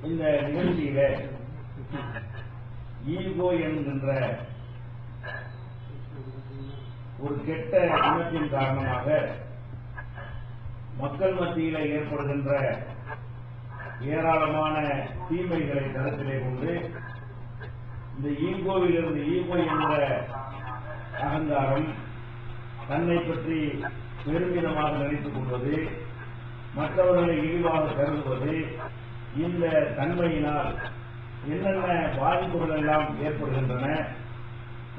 இந்த நிகழ்ச்சியில ஈகோ என்கின்ற ஒரு கெட்ட குணத்தின் காரணமாக மக்கள் மத்தியில ஏற்படுகின்ற ஏராளமான தீமைகளை கருத்திலே கொண்டு இந்த ஈகோவிலிருந்து ஈகோ என்ற அகங்காரம், தன்னை பற்றி பெருமிதமாக நினைத்துக் கொள்வது, மற்றவர்களை இழிவாக கருதுவது, இந்த தன்மையினால் என்னென்ன பாதிப்புகள் எல்லாம் ஏற்படுகின்றன,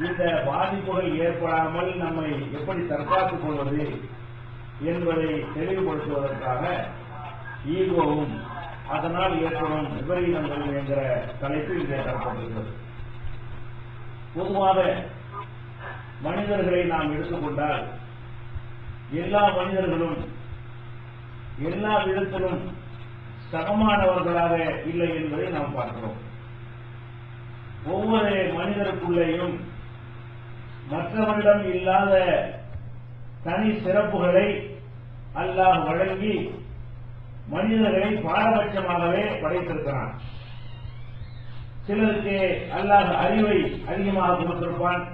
இந்த பாதிப்புகள் ஏற்படாமல் நம்மை எப்படி தற்காத்துக் கொள்வது என்பதை தெளிவுபடுத்துவதற்காக ஈகோவும் அதனால் ஏற்படும் விபரீதங்கள் என்கிற தலைப்பு இங்கே தரப்பட்டிருக்கிறது. பொதுவாக மனிதர்களை நாம் எடுத்துக்கொண்டால் எல்லா மனிதர்களும் எல்லா விதத்திலும் சமமானவர்களாக இல்லை என்பதை நாம் பார்க்கிறோம். ஒவ்வொரு மனிதருக்குள்ளேயும் மற்றவரிடம் இல்லாத தனி சிறப்புகளை அல்லாஹ் வழங்கி மனிதர்களை பாரபட்சமாகவே படைத்திருக்கிறான். சிலருக்கு அல்லாஹ் அறிவை அதிகமாக கொடுத்திருப்பான்,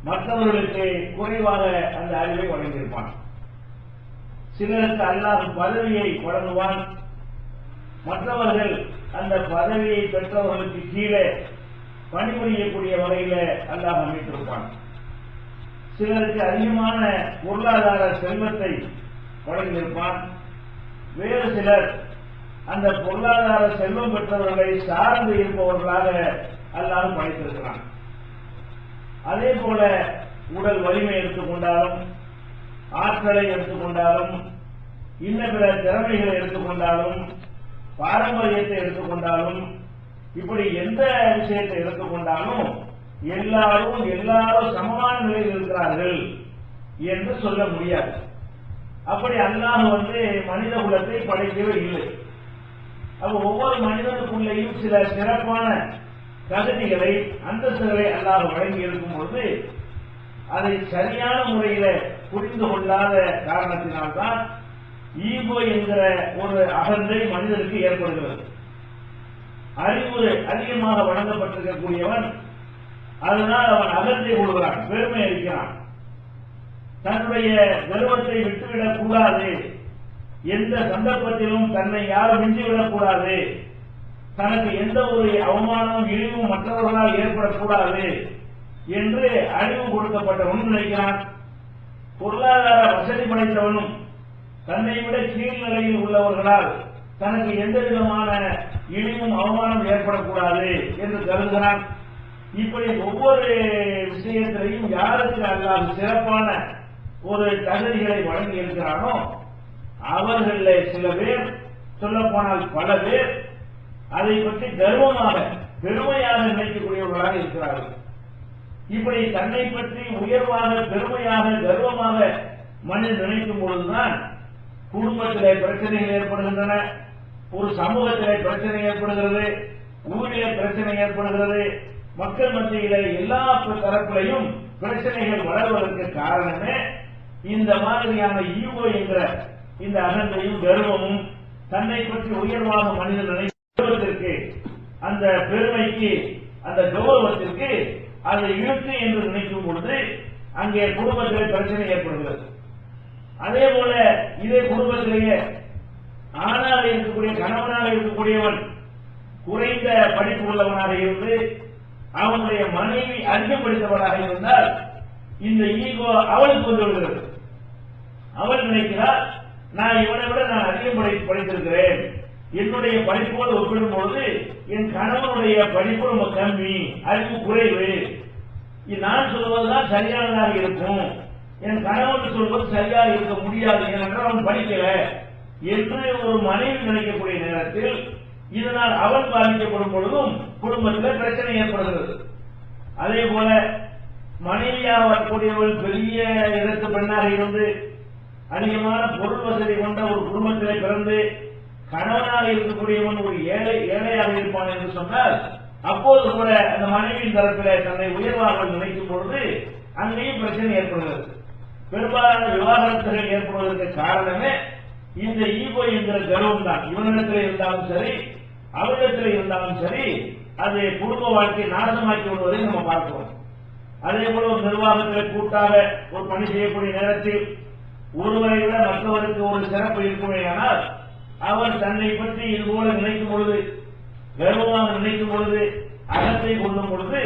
மற்றவர்களுக்கு குறைவாக அந்த அறிவை வழங்கியிருப்பான். சிலருக்கு அல்லாஹ் பதவியை வழங்குவான், மற்றவர்கள் அந்த பதவியை பெற்றவர்களுக்கு கீழே பணிபுரியக்கூடிய வகையில அல்லாஹ் அமைத்திருப்பான். சிலருக்கு அதிகமான பொருளாதார செல்வத்தை வழங்கியிருப்பான். வேறு சிலர் அந்த பொருளாதார செல்வம் பெற்றவர்களை சார்ந்து இருப்பவர்களாக அல்லாஹ் படைத்திருக்கிறான். அதே போல உடல் வலிமை எடுத்துக்கொண்டாலும், ஆற்றலை எடுத்துக்கொண்டாலும், இன்ன பிற திறமைகளை எடுத்துக்கொண்டாலும், பாரம்பரியத்தை எடுத்துக்கொண்டாலும், இப்படி எந்த விஷயத்தை எடுத்துக்கொண்டாலும் எல்லாரும் சமமான நிலையில் இருக்கிறார்கள் என்று சொல்ல முடியாது. அப்படி அல்லாஹ் மனித குலத்தை படைக்கவே இல்லை. அப்ப ஒவ்வொரு மனிதனுக்குள்ளேயும் சில சிறப்பான தகுதிகளை, அந்தஸ்துகளை அல்லாஹ் வழங்கி இருக்கும் பொழுது அதை சரியான முறையில புரிந்து கொள்ளாத காரணத்தினால்தான் ஈகோ என்கிற ஒரு அகந்தை மனிதனுக்கு ஏற்படுகிறது. அறிவு அதிகமாக வழங்கப்பட்டிருக்கக்கூடியவன் அதனால் அவன் அகந்தை கொள்கிறான், பெருமை அளிக்கிறான். தன்னுடைய கர்வத்தை விட்டுவிடக் கூடாது, எந்த சந்தர்ப்பத்திலும் தன்னை யாரும் மிஞ்சிவிடக் கூடாது, தனக்கு எந்த ஒரு அவமானமும் இழிவும் மற்றவர்களால் ஏற்படக்கூடாது என்று அறிவு கொடுக்கப்பட்டவன் நினைக்கிறான். பொருளாதார வசதி படைத்தவனும் தன்னை விட கீழ்நிலையில் உள்ளவர்களால் தனக்கு எந்த விதமான இழிவும் அவமானம் ஏற்படக்கூடாது என்று கருதுகிறான். இப்படி ஒவ்வொரு விஷயத்திலையும் யாருக்கு அல்லாஹ் சிறப்பான ஒரு தகுதிகளை வழங்கி இருக்கிறானோ அவர்களில் சில பேர், சொல்லப்போனால் பல பேர் அதை பற்றி கர்வமாக பெருமையாக நினைக்கக்கூடியவர்களாக இருக்கிறார்கள். இப்படி தன்னை பற்றி உயர்வாக, பெருமையாக, கர்வமாக மனிதன் நினைக்கும் பொழுதுதான் குடும்பத்திலே பிரச்சனைகள் ஏற்படுகின்றன, ஒரு சமூகத்திலே பிரச்சனை ஏற்படுகிறது, ஊரிலே பிரச்சனை ஏற்படுகிறது, மக்கள் மத்தியில எல்லா தரப்பிலையும் பிரச்சனைகள் வளர்வதற்கு காரணமே இந்த மாதிரியான ஈகோ என்ற இந்த அகந்தையும் கர்வமும், தன்னை பற்றி உயர்வாக மனிதன் நினைப்பதற்கு, அந்த பெருமைக்கு, அந்த கௌரவத்திற்கு அதை இழுத்து என்று நினைக்கும் பொழுது அங்கே குடும்பத்திலே பிரச்சனை ஏற்படுகிறது. அதே போல இதே குடும்பத்திலேயே ஆணாக இருக்கக்கூடிய, கணவனாக இருக்கக்கூடியவன் குறைந்த படிப்பு உள்ளவனாக இருந்து அவனுடைய மனைவி அதிகம் படித்தவராக இருந்தால் இந்த ஈகோ அவளுக்கு வந்து விடுகிறது. அவள் நினைக்கிறார், நான் இவனை விட நான் அதிகம் படித்திருக்கிறேன், என்னுடைய படிப்போடு ஒப்பிடும் பொழுது என் கணவனுடைய படிப்பு ரொம்ப கம்மி, அறிவு குறைவு, நான் சொல்வதுதான் சரியானதாக இருக்கும், என் கணவன் சொல்வது சரியாக இருக்க முடியாது, ஏனென்றால் அவன் படிக்கல என்று ஒரு மனைவி நினைக்கக்கூடிய நேரத்தில் இதனால் அவன் பாதிக்கப்படும் பொழுதும் குடும்பத்தில் பிரச்சனை ஏற்படுகிறது. அதே போல மனைவியாக வரக்கூடியவள் பெரிய இடத்து பெண்ணாக இருந்து அதிகமான பொருள் வசதி கொண்ட ஒரு குடும்பத்திலே பிறந்து கணவனாக இருக்கக்கூடியவன் ஒரு ஏழையாக இருப்பான் என்று சொன்னால் அப்போது கூட அந்த மனைவியின் தரப்பிலே தன்னை உயர்வாக நினைக்கும் பொழுது அங்கேயும் பிரச்சனை ஏற்படுகிறது. பெரும்பாலான விவாகரத்துகள் ஏற்படுவதற்கு காரணமே இந்த ஈகோ என்கிற கர்வம் தான். இவனிடத்தில் இருந்தாலும் சரி, அவரிடத்தில் இருந்தாலும் சரி அது குடும்ப வாழ்க்கையை நாசமாக்கி விடுவதை நம்ம பார்க்கிறோம். அதே போல ஒரு நிர்வாகத்தில் கூட்டாக ஒரு பணி செய்யக்கூடிய நேரத்தில் ஒருவரை விட மற்றவருக்கு ஒரு சிறப்பு இருக்குமேயானால் அவர் தன்னை பற்றி இதுபோல நினைக்கும் பொழுது, கர்வமாக நினைக்கும் பொழுது, அகத்தை கொள்ளும் பொழுது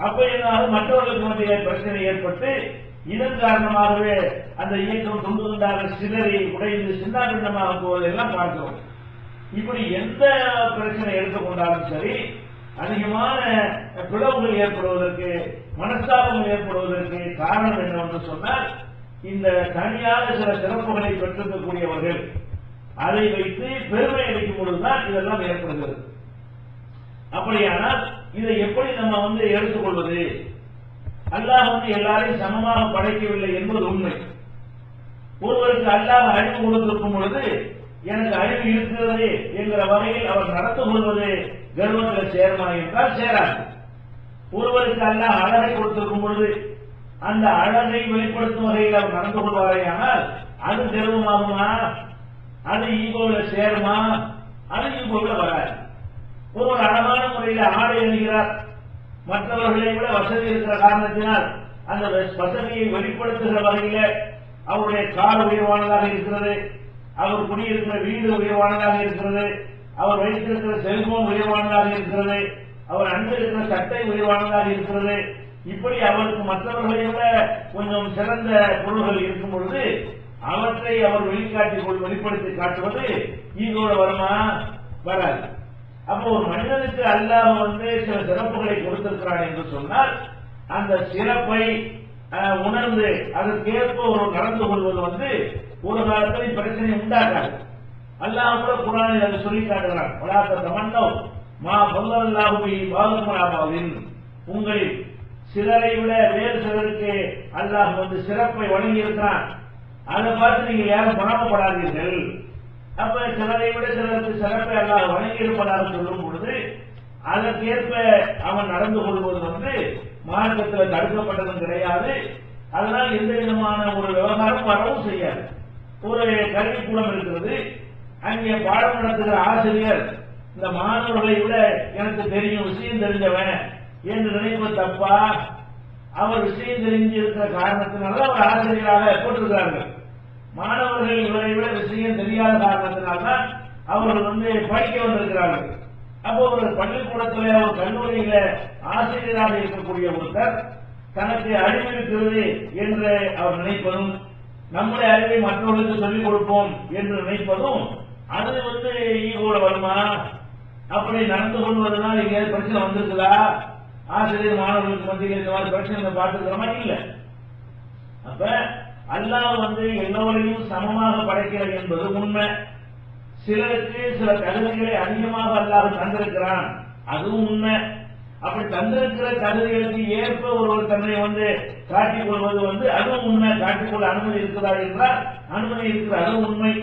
அப்ப என்னாலும் மற்றவர்களுக்கு மத்திய பிரச்சனை ஏற்பட்டு இதன் காரணமாகவே அந்த இயக்கம் துண்டு துண்டாக சிதறி உடைந்து சின்னாபின்னமாக போவதெல்லாம் பார்க்கிறோம். இப்படி எந்த பிரச்சனை எடுத்துக்கொண்டாலும் சரி அதிகமான பிளவுகள் ஏற்படுவதற்கு, மனஸ்தாபங்கள் ஏற்படுவதற்கு காரணம் என்னவென்று சொன்னால் இந்த தனியாக சில சிறப்புகளை பெற்றிருக்கக்கூடியவர்கள் அதை வைத்து பெருமை அளிக்கும் பொழுதுதான் இதெல்லாம் ஏற்படுகிறது. அப்படியானால் இதை எப்படி நம்ம எடுத்துக்கொள்வது? அல்லாஹ் எல்லாரையும் சமமாக படைக்கவில்லை என்பது உண்மை. ஒருவருக்கு அல்லாஹ் அறிவு கொடுத்திருக்கும் பொழுது எனக்கு அறிவு இருக்கிறது என்கிற வகையில் அவர் நடந்து கொள்வது கர்வத்தில் சேருமா என்றால் சேராது. ஒருவருக்கு அல்லாஹ் அழகை கொடுத்திருக்கும் பொழுது அந்த அழகை வெளிப்படுத்தும் வகையில் அவர் நடந்து கொள்வாரேயானால் அது கர்வமாகுமா? அது ஈகோவில் சேருமா? அது ஈகோவில் வராது. ஒருவர் அழகான முறையில் ஆடை அணிகிறார், மற்றவர்களை விட வசதி இருக்கிற காரணத்தினால் அந்த வசதியை வெளிப்படுத்துகிற வகையில அவருடைய கார் உயர்வானதாக இருக்கிறது, அவர் குடியிருக்கிற வீடு உயர்வானதாக இருக்கிறது, அவர் வைத்திருக்கிற செல்போன் உயர்வானதாக இருக்கிறது, அவர் அணிந்திருக்கிற சட்டை உயர்வானதாக இருக்கிறது. இப்படி அவருக்கு மற்றவர்களை விட கொஞ்சம் சிறந்த பொருள்கள் இருக்கும் பொழுது அவற்றை அவர் வெளிப்படுத்தி காட்டுவது ஈகோட வருமா? வராது. அப்போ ஒரு மனிதனுக்கு அல்லாஹ் சில சிறப்புகளை கொடுத்திருக்கிறான் என்று சொன்னால் அந்த சிறப்பை உணர்ந்து அதற்கேற்ப ஒரு நடந்து கொள்வது ஒரு காலத்தில் பிரச்சனை உண்டாக்காது. அல்லாஹ் கூட குர்ஆனில் அதை சொல்லி காட்டுகிறான். வலாத்த தமன்னோ மா ஃபல்லல்லாஹு பி பாதுமாவின், உங்களில் சிலரை விட வேறு சிலருக்கு அல்லாஹ் சிறப்பை வழங்கி இருக்கிறான், அதை பார்த்து நீங்க யாரும் பணப்படாதீர்கள். அப்ப சிலரை விட சிலருக்கு சிறப்பை அல்லாஹ் வழங்கி இருப்பதாக சொல்லும் பொழுது அதற்கேற்ப அவன் நடந்து கொள்வது மார்க்கத்தில் தடுக்கப்பட்டதும் கிடையாது. அதனால் எந்த விதமான ஒரு விவகாரம் வரவும் செய்யாது. ஒரு கல்விக்கூடம் இருக்கிறது, அங்கே பாடம் நடத்துகிற ஆசிரியர் இந்த மாணவர்களை விட எனக்கு தெரியும், விஷயம் தெரிஞ்சவன் என்று நினைப்பது தப்பா? அவர் விஷயம் தெரிஞ்சிருக்கிற காரணத்தினால அவர் ஆசிரியராக போட்டிருக்கிறார்கள். மாணவர்கள் இவரை விட விஷயம் தெரியாத காரணத்தினால்தான் அவர்கள் படிக்க வந்திருக்கிறார்கள். அப்போ ஒரு பள்ளிக்கூடத்தில் ஒரு கல்லூரியில ஆசிரியராக இருக்கக்கூடிய ஒருத்தர் தனக்கு அறிவு இருக்கிறது என்று அவர் நினைப்பதும், நம்முடைய அறிவை மற்றவர்களுக்கு சொல்லிக் கொடுப்போம் என்று நினைப்பதும் அது ஈகோல வருமா? அப்படி நடந்து கொள்வதனால் இங்கே பிரச்சனை வந்திருக்குதா? ஆசிரியர் மாணவர்களுக்கு மத்தியில் இந்த மாதிரி பிரச்சனை பார்த்துக்கிறோமா? இல்லை. அப்ப அல்லாஹ் எல்லோரையும் சமமாக படைக்கிறது என்பது உண்மை. சிலருக்கு சில தகுதிகளை அதிகமாக அல்லாஹ் தந்திருக்கிறான், அதுவும் உண்மை. அப்படி தந்திருக்கிற தகுதிகளுக்கு ஏற்ப ஒருவர் தன்னை காட்டிக் கொள்வது அதுவும் உண்மை. காட்டிக்கொள்ள அனுமதி இருக்கிறதா என்றால் அனுமதி இருக்கிற அதுவும் உண்மை.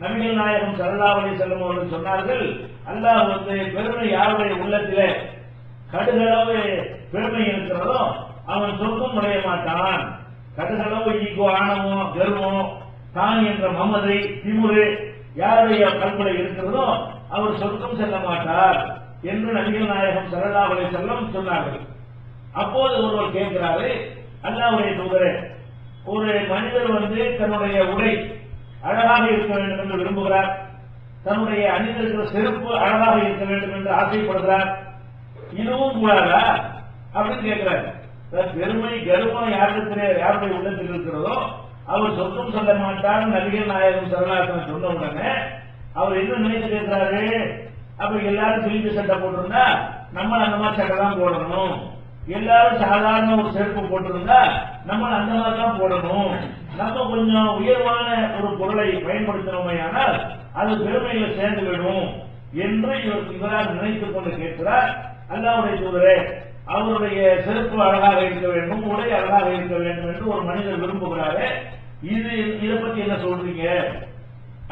நபிகள் நாயகம் ஸல்லல்லாஹு அலைஹி வஸல்லம் அவர்கள் சொன்னார்கள், அல்லாஹ் பெருமை யாருடைய உள்ளத்திலே கடுகளவு பெருமை இருக்கிறதோ அவன் சொர்க்கம் நுழைய மாட்டான். கடுகளவு ஈகோ, ஆணவம், கர்வம், தான் என்ற மமதை, திமுரு யாருடைய கல்வில இருக்கிறதோ அவர் சொர்க்கம் செல்ல மாட்டார் என்று நபிகள் நாயகம் ஸல்லல்லாஹு அலைஹி வஸல்லம் சொன்னார்கள். அப்போது ஒருவர் கேட்கிறாரு, அல்லாஹ்வுடைய தூதரே, ஒரு மனிதர் தன்னுடைய உடை அழகாக இருக்க வேண்டும் என்று விரும்புகிறார், தன்னுடைய அணிந்திருக்கிற செருப்பு அழகாக இருக்க வேண்டும் என்று ஆசைப்படுகிறார், இதுவும் கூடாதா அப்படின்னு கேட்கிறார். பெருமை கர்வம் யாருடைய உள்ளத்தில் இருக்கிறதோ அவர் சொர்க்கம் சொல்ல மாட்டார் நபிகள் நாயகம் ஸல்லல்லாஹு அலைஹி வஸல்லம் சொன்ன உடனே அவர் என்ன நினைத்து கேட்கிறாரு, அப்ப எல்லாரும் கிழிஞ்ச சட்டை போட்டிருந்தா நம்ம அந்த மாதிரி சட்டை தான் போடணும், எல்லாரும் சாதாரண ஒரு செருப்பு போட்டிருந்தா நம்ம அந்த மாதிரி தான் போடணும், நம்ம கொஞ்சம் உயர்வான ஒரு பொருளை பயன்படுத்தினோமே ஆனால் அது பெருமையில சேர்ந்து விடும் என்று இவரால் நினைத்துக் கொண்டு கேட்கிறார். அல்லாஹ்வுடைய தூதரே, அவருடைய செருப்பு அழகாக இருக்க வேண்டும், உடை அழகாக இருக்க வேண்டும் என்று ஒரு மனிதர் விரும்புகிறாரு, இதை பத்தி என்ன சொல்றீங்க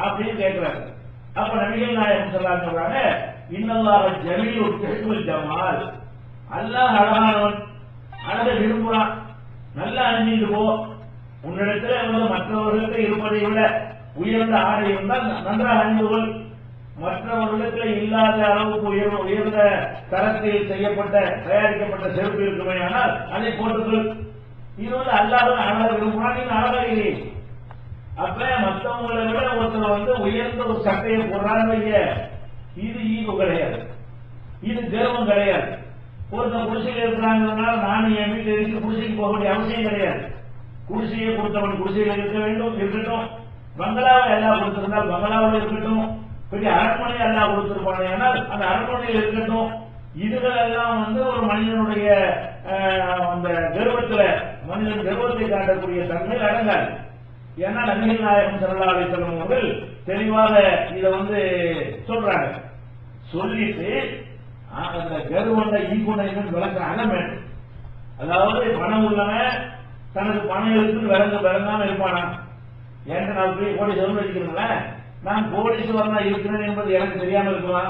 அப்படின்னு கேட்கிறாரு. அப்ப நபிகள் நாயகம் ஸல்லல்லாஹு அலைஹி வஸல்லம் சொல்றாங்க, இன்னல்லாஹ ஜமீலுல் யுஹிப்புல் ஜமால், அல்லாஹ் அழகானவன், அழகை விரும்புறான், நல்லா அணிந்து போ, உன்னிடத்துல மற்றவர்களுக்கு இருப்பதை விட உயர்ந்த ஆடை இருந்தால் நன்றாக அணிந்து கொள், மற்றவர்களுக்கு இல்லாத அளவுக்கு உயர்ந்த தரத்தில் செய்யப்பட்ட தயாரிக்கப்பட்ட செருப்பு இருக்குமே, ஆனால் அதை போட்டுக்கள். இது வந்து அல்லாஹ் அழகாக விரும்புகிறான், நீங்க அழகாக இல்லை. அப்ப மற்றவங்களை விட ஒருத்தர் உயர்ந்த ஒரு சட்டையை போடுறான்னு, இது ஈகோ கிடையாது, இது கர்வம் கிடையாது. ஒருத்தர் குடிசையில் இருக்கிறாங்கிறதுனால நானும் என் வீட்டில் இருக்கு குடிசைக்கு போக வேண்டிய அவசியம் கிடையாது. குடிசையை கொடுத்தவன் குடிசையில் இருக்க வேண்டும், இருக்கட்டும். பங்களாவை எல்லாம் கொடுத்திருந்தால் பங்களாவில் இருக்கட்டும். பெரிய அரண்மனை எல்லாம் கொடுத்திருப்பானே, ஆனால் அந்த அரண்மனையில் இருக்கட்டும். இதுகள் எல்லாம் ஒரு மனிதனுடைய அந்த கர்வத்தில், மனிதன் கர்வத்தை காட்டக்கூடிய தன்மை அடங்காது. ஏன்னா நபிகள் நாயகம் ஸல்லல்லாஹு அலைஹி வஸல்லம் அவர்கள் தெளிவாக இதை சொல்றாங்க. சொல்லிட்டு அந்த கர்வண்ட ஈகுணைகள் விளக்குறாங்க வேண்டும். அதாவது பணம் உள்ளவன் தனது பணம் இருக்கு விளங்காம இருப்பானா? என்கிட்ட நான் போய் கோடீஸ்வரன் வச்சுக்கிறேன், நான் கோடீஸ்வரனா இருக்கிறேன் என்பது எனக்கு தெரியாம இருக்குமா?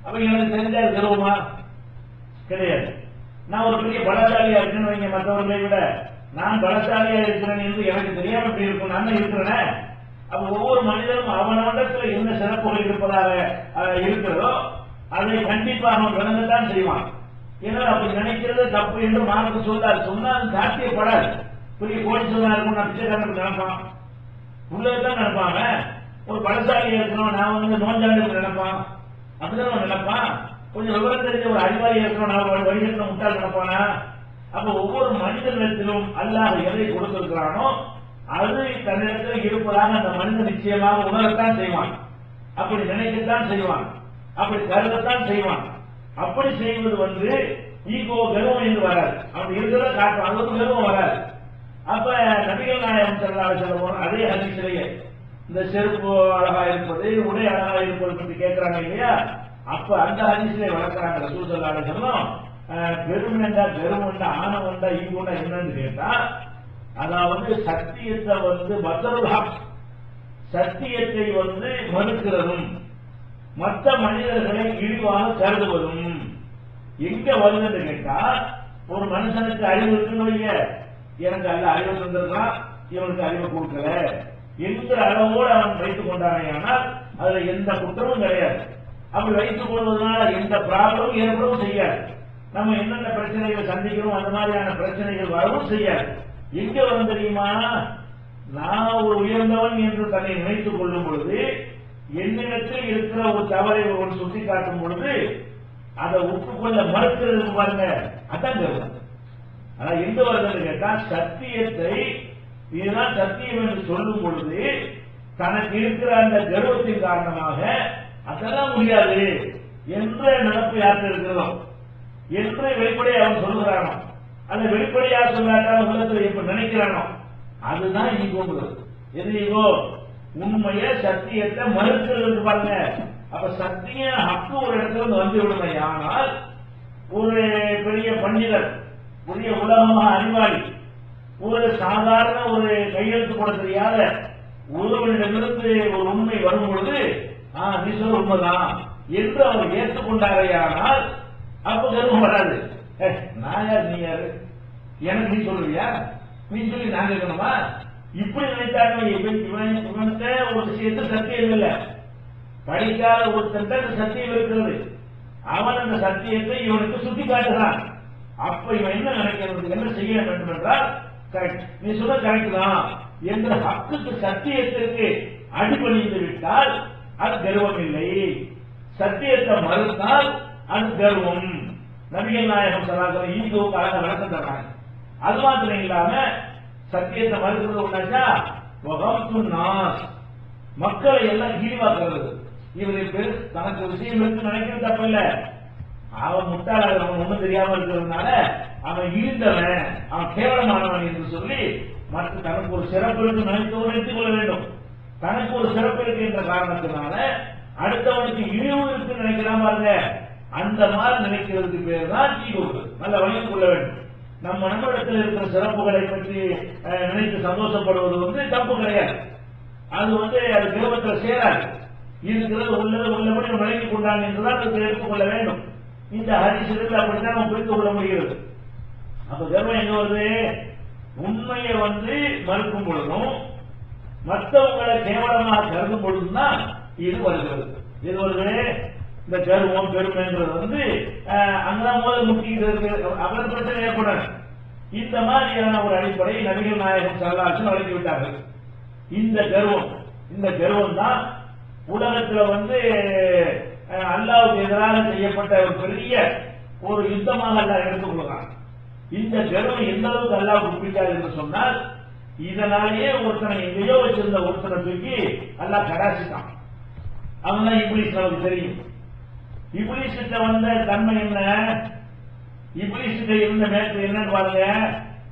அப்ப எனக்கு தெரிஞ்சா கர்வமா? கிடையாது. நான் ஒரு பெரிய பலசாலியா இருக்குன்னு வைங்க, மற்றவர்களை விட நான் பலசாலியா இருக்கிறேன் என்று எனக்கு தெரியாம எப்படி இருக்கும்? நான் இருக்கிறேன். அப்ப ஒவ்வொரு மனிதனும் அவனவனத்தில் என்ன சிறப்புகள் இருப்பதாக இருக்கிறதோ அதை கண்டிப்பாக அவன் விளங்கத்தான் செய்வான். ஏன்னா அப்படி நினைக்கிறது தப்பு என்று மார்க்கு சொல்லாது, சொன்னால் சாத்தியப்படாது. பெரிய கோடீஸ்வரனா இருக்கும் நான் பிச்சைக்காரன் நினைப்பான், உள்ளதான் நினைப்பாங்க. ஒரு பலசாலியா இருக்கணும் நான் நோஞ்சாண்டு நினைப்பான், அப்படிதான் நினைப்பான். கொஞ்சம் விவரம் தெரிஞ்ச ஒரு அறிவாளியா இருக்கணும் நான் வழிகட்டின முட்டால் நினைப்பானா? அப்ப ஒவ்வொரு மனிதனிடத்திலும் அல்லாஹ் எதை கொடுத்திருக்கிறானோ அது தன்னிடத்தில் இருப்பதாக அந்த மனிதன் நிச்சயமாக உணரத்தான் செய்வான், அப்படி நினைக்கத்தான் செய்வான், அப்படி கருதத்தான் செய்வான். அப்படி செய்வது ஈகோ கர்வம் என்று வராது, அப்படி இருக்கிறத காட்டும், அது கர்வம் வராது. அப்ப நபிகள் நாயகம் ஸல்லல்லாஹு அலைஹி வஸல்லம் அதே ஹதீஸிலேயே இந்த செருப்பு அழகா இருப்பது, உடை அழகா இருப்பது பற்றி கேட்கிறாங்க இல்லையா? அப்ப அந்த ஹதீஸிலே வளர்க்கிறாங்க ரசூல் ஸல்லல்லாஹு அலைஹி வஸல்லம். பெருமைண்டா கர்வம்ண்டா ஆணவண்டா ஈகோண்டா என்னன்னு கேட்டா, அதாவது சத்தியத்தை பத்ருல் ஹக், சத்தியத்தை மறுக்கிறதும் மற்ற மனிதர்களை இழிவாக கருதுவதும். எங்க வருதுன்னு கேட்டா, ஒரு மனுஷனுக்கு அறிவு இருக்குன்னு வைங்க, எனக்கு அல்ல அறிவு தந்திருக்கான் இவனுக்கு அறிவு கொடுக்கல என்கிற அளவோடு அவன் வைத்துக் கொண்டானே, ஆனால் அதுல எந்த குற்றமும் கிடையாது. அப்படி வைத்துக் கொள்வதனால எந்த ப்ராப்ளமும் ஏற்படவும் செய்யாது. நம்ம என்னென்ன பிரச்சனைகள் சந்திக்கிறோம் அந்த மாதிரியான பிரச்சனைகள் வரவும் செய்யாது. எங்க வரும் தெரியுமா? நான் ஒரு உயர்ந்தவன் என்று தன்னை நினைத்துக் கொள்ளும் பொழுது, என்னிடத்தில் இருக்கிற ஒரு தவறை ஒருவன் சுட்டி காட்டும் பொழுது அதை ஒப்புக்கொள்ள மறுக்கிறது பாருங்க, அதான் கர்வம். ஆனா எங்க வருதுன்னு கேட்டா, சத்தியத்தை இதுதான் சத்தியம் என்று சொல்லும் பொழுது தனக்கு இருக்கிற அந்த கர்வத்தின் காரணமாக அதெல்லாம் முடியாது என்ற நினைப்பு யாருக்கு இருக்கிறதோ என்று வெளிப்படையாக அவன் சொல்லுகிறானோ, அந்த வெளிப்படையாக சொல்லாட்டால் உள்ளத்தில் எப்ப நினைக்கிறானோ அதுதான் ஈகோங்கிறது. எது ஈகோ? உண்மைய சத்தியத்தை மறுக்கிறது பாருங்க. அப்ப சத்தியம் ஹக்கு ஒரு இடத்துல வந்து விடுமை. ஆனால் ஒரு பெரிய பண்டிதர், பெரிய உலகமாக அறிவாளி, ஒரு சாதாரண ஒரு கையெழுத்து போட தெரியாத ஒருவனிடமிருந்து ஒரு உண்மை வரும் பொழுது நீ சொல்ல உண்மைதான் என்று அவர் ஏற்றுக்கொண்டாரையானால் அப்ப கர்வம் வராது. நான் யார் நீ யாரு, எனக்கு நீ சொல்லுவியா, நீ சொல்லி நான் கேட்கணுமா? இப்படி நினைத்தாங்க. இவன்கிட்ட ஒரு விஷயத்தில் சத்தியம் இல்லை, படிக்காத ஒருத்தன் சத்தியம் இருக்கிறது, அவன் அந்த சத்தியத்தை இவனுக்கு சுட்டி காட்டுகிறான். அப்ப இவன் என்ன நினைக்கிறது, என்ன செய்ய வேண்டும் என்றால், கரெக்ட் நீ சொல்ல கரெக்ட் தான் என்ற ஹக்குக்கு சத்தியத்திற்கு அடிபணிந்து விட்டால் அது கர்வம் இல்லை. சத்தியத்தை மறுத்தால் அது கர்வம். நபிகள் நாயகம் ஸல்லல்லாஹு அலைஹி வஸல்லம் ஈகோக்காக விளக்கம் தர்றாங்க. அது மாத்திரம் இல்லாம சத்தியத்தை மறுக்கிறது ஒன்னாச்சா, மக்களை எல்லாம் இழிவாக்குறது. இவருக்கு தனக்கு விஷயம் இருக்கு நினைக்கிறது தப்பு இல்ல, அவன் முட்டாள, அவன் ஒண்ணும் தெரியாம இருக்கிறதுனால அவன் இழிந்தவன், அவன் கேவலமானவன் என்று சொல்லி மற்ற தனக்கு ஒரு சிறப்பு இருக்கு நினைத்துக் கொள்ள வேண்டும். தனக்கு ஒரு சிறப்பு இருக்கு என்ற காரணத்தினால அடுத்தவனுக்கு இழிவு இருக்கு நினைக்கலாம் பாருங்க, அந்த மாதிரி நினைக்கிறதுக்கு பேர் தான் ஈகோ. நல்ல வழியில் கொள்ள வேண்டும். நம்ம இடத்துல இருக்கிற சிறப்புகளை பற்றி நினைத்து சந்தோஷப்படுவது தப்பு கிடையாது. அது அது கர்வத்தில் சேராது. இருக்கிறது உள்ளபடி விளங்கிக் கொண்டாங்க என்றுதான் எடுத்துக்கொள்ள வேண்டும். இந்த ஹதீஸிலிருந்து அப்படித்தான் நம்ம புரிந்து கொள்ள முடிகிறது. அப்ப கர்வம் எங்க வருது? உண்மையை மறுக்கும் பொழுதும் மற்றவங்களை கேவலமாக கருதும் பொழுதுதான் இது வருகிறது. இது ஒரு இந்த கருவம் பெருமைங்கிறது வந்து அங்கதான் முதல் முக்கியம் இருக்கு. அவர் பிரச்சனை ஏற்படாது. இந்த மாதிரியான ஒரு அடிப்படை நபிகள் நாயகம் ஸல்லல்லாஹு வழங்கி விட்டார்கள். இந்த கர்வம் தான் உலகத்துல வந்து அல்லாஹ்வுக்கு எதிராக செய்யப்பட்ட ஒரு பெரிய ஒரு யுத்தமாக அல்லாஹ் எடுத்துக்கொள்கிறான். இந்த கர்வம் எந்த அளவுக்கு அல்லாஹ்வுக்கு பிடிக்காது என்று சொன்னால், இதனாலேயே ஒருத்தனை எங்கேயோ வச்சிருந்த ஒருத்தனை தூக்கி அல்லாஹ் கடாசிட்டான். அவன் தான் இப்லீஸ். நமக்கு தெரியும் இப்லீஸ் கிட்ட வந்த தன்மை என்ன, இப்லீஸ் கிட்ட இருந்த நேரத்தில் என்னன்னு பாருங்க.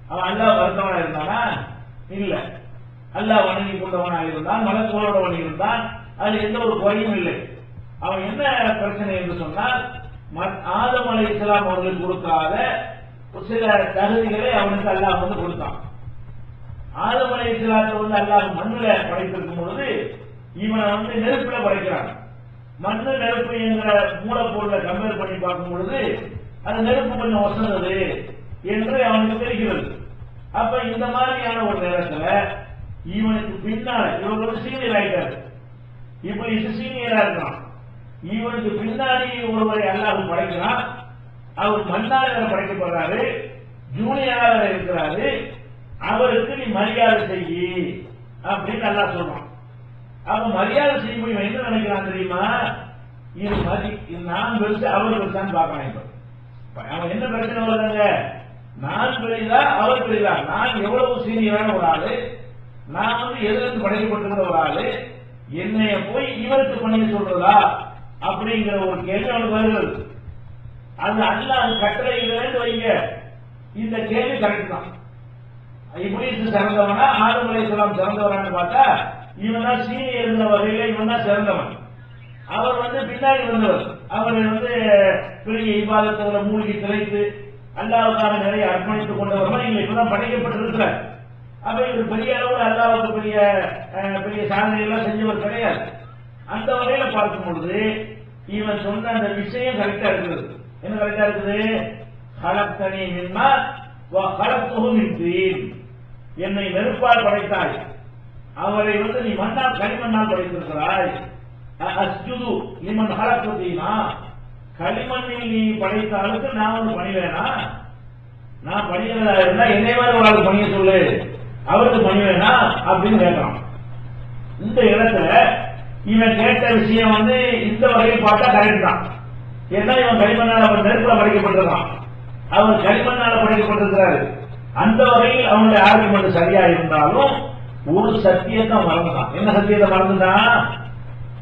அவன் அல்லாஹ் வருத்தவனா இருந்தானா? இல்ல. அல்லாஹ் வணங்கி கொண்டவனாக இருந்தான், மலக்குகளோட வணங்கி இருந்தான். அது எந்த ஒரு குறையும் இல்லை. அவன் என்ன பிரச்சனை என்று சொன்னால், ஆதம் அலைஹிஸ்ஸலாம் அவர்களுக்கு கொடுக்காத சில தகுதிகளை அவனுக்கு அல்லாஹ் வந்து கொடுத்தான். ஆதம் அலைஹிஸ்ஸலாத்தை வந்து அல்லாஹ் மண்ணுல படைத்திருக்கும் பொழுது இவனை வந்து நெருப்புல படைக்கிறான். மண்ணு நெருப்பு என்ற மூலப்பொருளை கம்பேர் பண்ணி பார்க்கும் பொழுது அந்த நெருப்பு கொஞ்சம் ஒசந்தது என்று அவனுக்கு தெரிகிறது. அப்ப இந்த மாதிரியான ஒரு நேரத்தில் இவனுக்கு பின்னால இவன் ஒரு சீனியர் ஆயிட்டாரு. இப்ப சீனியரா இருக்கான். இவனுக்கு பின்னாடி ஒருவரை அல்லாஹ் படைக்கிறான். அவர் மண்ணாளர் படைக்கப்படுறாரு, ஜூனியராக இருக்கிறாரு. அவருக்கு நீ மரியாதை செய்யி அப்படின்னு அல்லாஹ் சொல்றான். அப்ப மரியாதை செய்யும் இவன் என்ன நினைக்கிறான் தெரியுமா? இது நான் பெருசு அவர் பெருசான்னு பார்க்கலாம். இப்ப அவன் என்ன பிரச்சனை வருதாங்க? நான் பெரியதா அவர் பெரியதா? நான் எவ்வளவு சீனியரான ஒரு ஆளு, நான் வந்து எதிர்த்து படைக்கப்பட்டிருக்கிற ஒரு ஆளு, என்னைய போய் இவருக்கு பண்ணி சொல்றதா அப்படிங்கிற ஒரு கேள்வி அவனுக்கு வருகிறது. அது அல்லாஹ் கட்டளை இல்லைன்னு வைங்க, இந்த கேள்வி கரெக்ட் தான். இப்லீஸ் சிறந்தவனா ஆதம் அலைஹிஸ்ஸலாம் சிறந்தவரான்னு பார்த்தா இவன் தான் சீனியர் இருந்த வகையில இவன் தான் சிறந்தவன். அவர் வந்து பின்னாடி வந்தவர். அவர் வந்து பெரிய இபாதத்துல மூழ்கி திளைத்து அல்லாஹ்வுக்காக நிறைய அர்ப்பணித்துக் கொண்டவர். இங்க இப்பதான் படைக்கப்பட்டிருக்கிறார். அப்ப இவர் பெரிய அளவில் அல்லாஹ்வுக்கு பெரிய சாதனைகள்லாம் செஞ்சவர் கிடையாது. அந்த வகையில பார்க்கும் பொழுது இவன் சொன்ன அந்த விஷயம் கரெக்டா இருக்குது. என்ன கரெக்டா இருக்குது? ஹலக்தனி மின் நார் வ ஹலக்துஹு மின் தீன். என்னை நெருப்பால் படைத்தாய், அவரை வந்து நீ மண்ணால் களிமண்ணால் படைத்திருக்கிறாய். அஸ்ஜுது லிமன் ஹலக்து தீனா. களிமண்ணில் நீ படைத்த அளவுக்கு நான் வந்து பணிவேனா? நான் பணிகிறதா இருந்தா என்னை மாதிரி ஒரு ஆள் பணிய சொல்லு, அவருக்கு பணிவேனா அப்படின்னு கேட்கிறான். இந்த இடத்துல இவன் கேட்ட விஷயம் வந்து இந்த வகையில் பார்த்தா கரெக்ட் தான். ஏன்னா இவன் களிமண்ணால் அவர் நெருப்புல படைக்கப்பட்டிருக்கான், அவர் களிமண்ணால் படைக்கப்பட்டிருக்கிறாரு. அந்த வகையில் அவனுடைய ஆர்குமெண்ட் சரியா இருந்தாலும் ஒரு சத்தியத்தை மறந்துட்டான். என்ன சத்தியத்தை மறந்துட்டான்?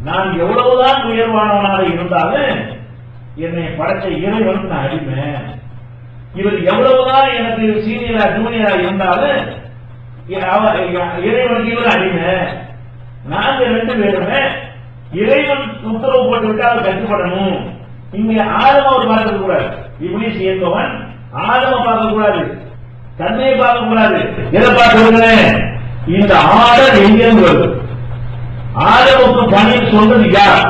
நான் எவ்வளவுதான் உயர்வானவனாக இருந்தாலும் என்னை படைச்ச இறைவன் நான் அடிமை. இவர் எவ்வளவுதான் எனக்கு சீனியரா ஜூனியரா இருந்தாலும் இறைவனுக்கு இவர் அடிமை. நாங்க ரெண்டு பேருமே இறைவன் உத்தரவு போட்டு விட்டு அவர் கட்டுப்படணும். இங்க ஆதம அவர் பார்க்க கூடாது. இப்லீஸ் என்பவன் ஆதம பார்க்க கூடாது, தன்மையை பார்க்க கூடாது. எதை பார்க்க? இந்த ஆடர் எங்கிருந்து வருது? ஆதமுக்கு பணி சொல்றது யார்?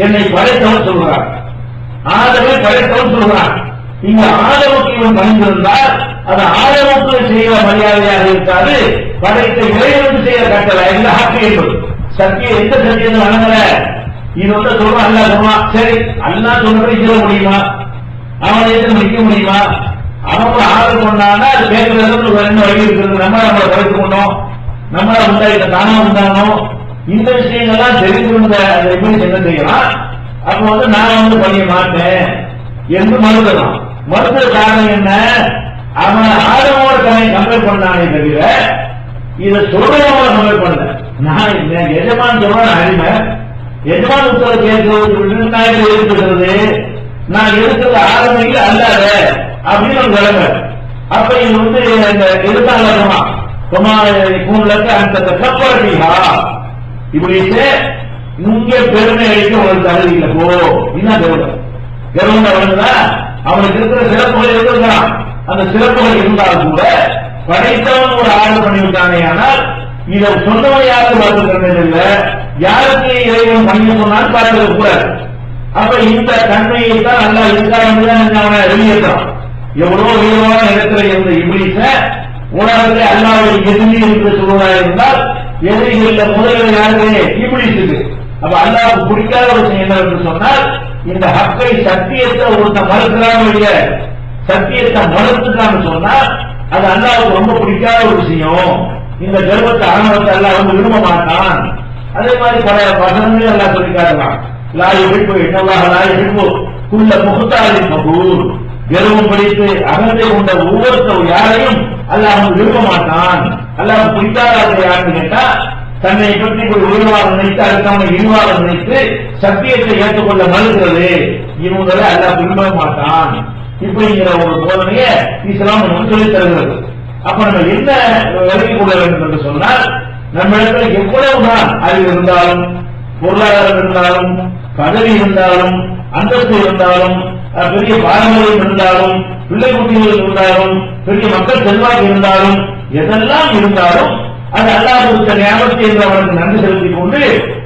என்னை படைத்தவன் சொல்கிறார். ஆதமை படைத்தவன் சொல்கிறான். இங்க ஆதமுக்கு இவன் பணிந்திருந்தால் அது ஆதமுக்கு செய்கிற மரியாதையாக இருக்காது, படைத்த இறைவனுக்கு செய்கிற கட்டளை. இந்த ஹக்கு என்பது சத்தியம். எந்த சத்தியத்தை வழங்கல? இது வந்து சொல்றான் அல்லா சொல்றான். சரி, அல்லா சொல்றதை சொல்ல முடியுமா? அவனை எதிர்த்து நிற்க முடியுமா? அவன் ஆர்டர் பண்ணான்னா அது கேட்கறதுக்கு ரெண்டு வழி இருக்கிறது. நம்மளை படைத்துக் கொண்டோம், நம்மளை உண்டாயிட்ட தானா உண்டாகணும். இந்த விஷயங்கள்லாம் தெரிந்து என்ன செய்யலாம்? அப்ப வந்து நான் வந்து பண்ணிய மாட்டேன் என்று மறுக்கலாம். மறுக்கிற காரணம் என்ன? அவன் ஆதமோட தன்னை கம்பேர் பண்ணானே தவிர இதை சொல்றவங்கள கம்பேர் பண்ணல. நான் எஜமான் சொல்றேன் அடிமை, எஜமான் உத்தரவு கேட்கிறது இருக்கிறது, நான் இருக்கிறது ஆதமையில் அல்லாத அப்படின்னு ஒரு நிலைமை. அப்ப இது வந்து எதிர்த்தாங்க அந்த கப்பரடிஹா இப்படி இங்கே பெருமை அளிக்க ஒரு தகுதி இல்லை. போ என்ன கருவம் கருவம் வழங்குதா? அவனுக்கு இருக்கிற சிறப்புகள் இருந்திருக்கிறான். அந்த சிறப்புகள் இருந்தாலும் கூட படைத்தவன் ஒரு ஆர்டர் பண்ணிவிட்டானே. ஆனால் இதை சொன்னவன் யாருக்கு பார்த்துக்கிறது இல்லை, யாருக்கு இறைவன் பண்ணி சொன்னாலும் பார்த்துக்க கூடாது. அப்ப இந்த தன்மையை தான் நல்லா இருக்கான்னு அவனை வெளியேற்றான். எவ்வளவு உயர்வான இடத்துல இருந்த இப்லீஸ உலகத்தில் அல்லாஹ்வை எதிரி என்று சொல்வதாக இருந்தால் எதிரிகளில் முதலில் யாருக்கு? இப்லீஸுக்கு. அப்ப அல்லாஹ்வுக்கு பிடிக்காத ஒரு விஷயம் என்னவென்று சொன்னால் இந்த ஹக்கை சத்தியத்தை ஒருத்த மறுக்கிறாங்க, சத்தியத்தை மறுத்துட்டான்னு சொன்னா அது அல்லாஹ்வுக்கு ரொம்ப பிடிக்காத ஒரு விஷயம். இந்த கர்வத்தை ஆணவத்தை அல்லாஹ் வந்து விரும்ப மாட்டான். அதே மாதிரி பல வசனங்கள் அல்லாஹ் சொல்லி காட்டலாம். லா யுஹிப்பு இன்னல்லாஹ லா யுஹிப்பு குல்ல முஹ்தாலின் ஃபகூர். கர்வம் பிடித்து அகந்தை கொண்ட ஒவ்வொருத்தரும் யாரையும் அல்லாஹ் வந்து விரும்ப மாட்டான். அல்லாஹ் பிடிக்காத யாருன்னு கேட்டா தன்னை பற்றி ஒரு உயர்வாக நினைத்து அடுத்தவனை இழிவாக நினைத்து சத்தியத்தை ஏற்றுக்கொள்ள மறுக்கிறது, இவங்களை அல்லாஹ் விரும்ப மாட்டான். இப்படிங்கிற ஒரு போதனையை இஸ்லாம் நமக்கு சொல்லித் தருகிறது. அப்ப நம்ம என்ன விலகிக் கொள்ள வேண்டும் என்று சொன்னால், நம்ம இடத்துல எவ்வளவுதான் அறிவு இருந்தாலும், பொருளாதாரம் இருந்தாலும், பதவி இருந்தாலும், அந்தஸ்து இருந்தாலும், பெரிய பாரம்பரியம் இருந்தாலும், பிள்ளை குட்டிகள் இருந்தாலும், பெரிய மக்கள் செல்வாக்கு இருந்தாலும், எதெல்லாம் இருந்தாலும் அது அல்லாஹ் கொடுத்த ஞாபகத்தை என்று அவனுக்கு நன்றி செலுத்திக் கொண்டு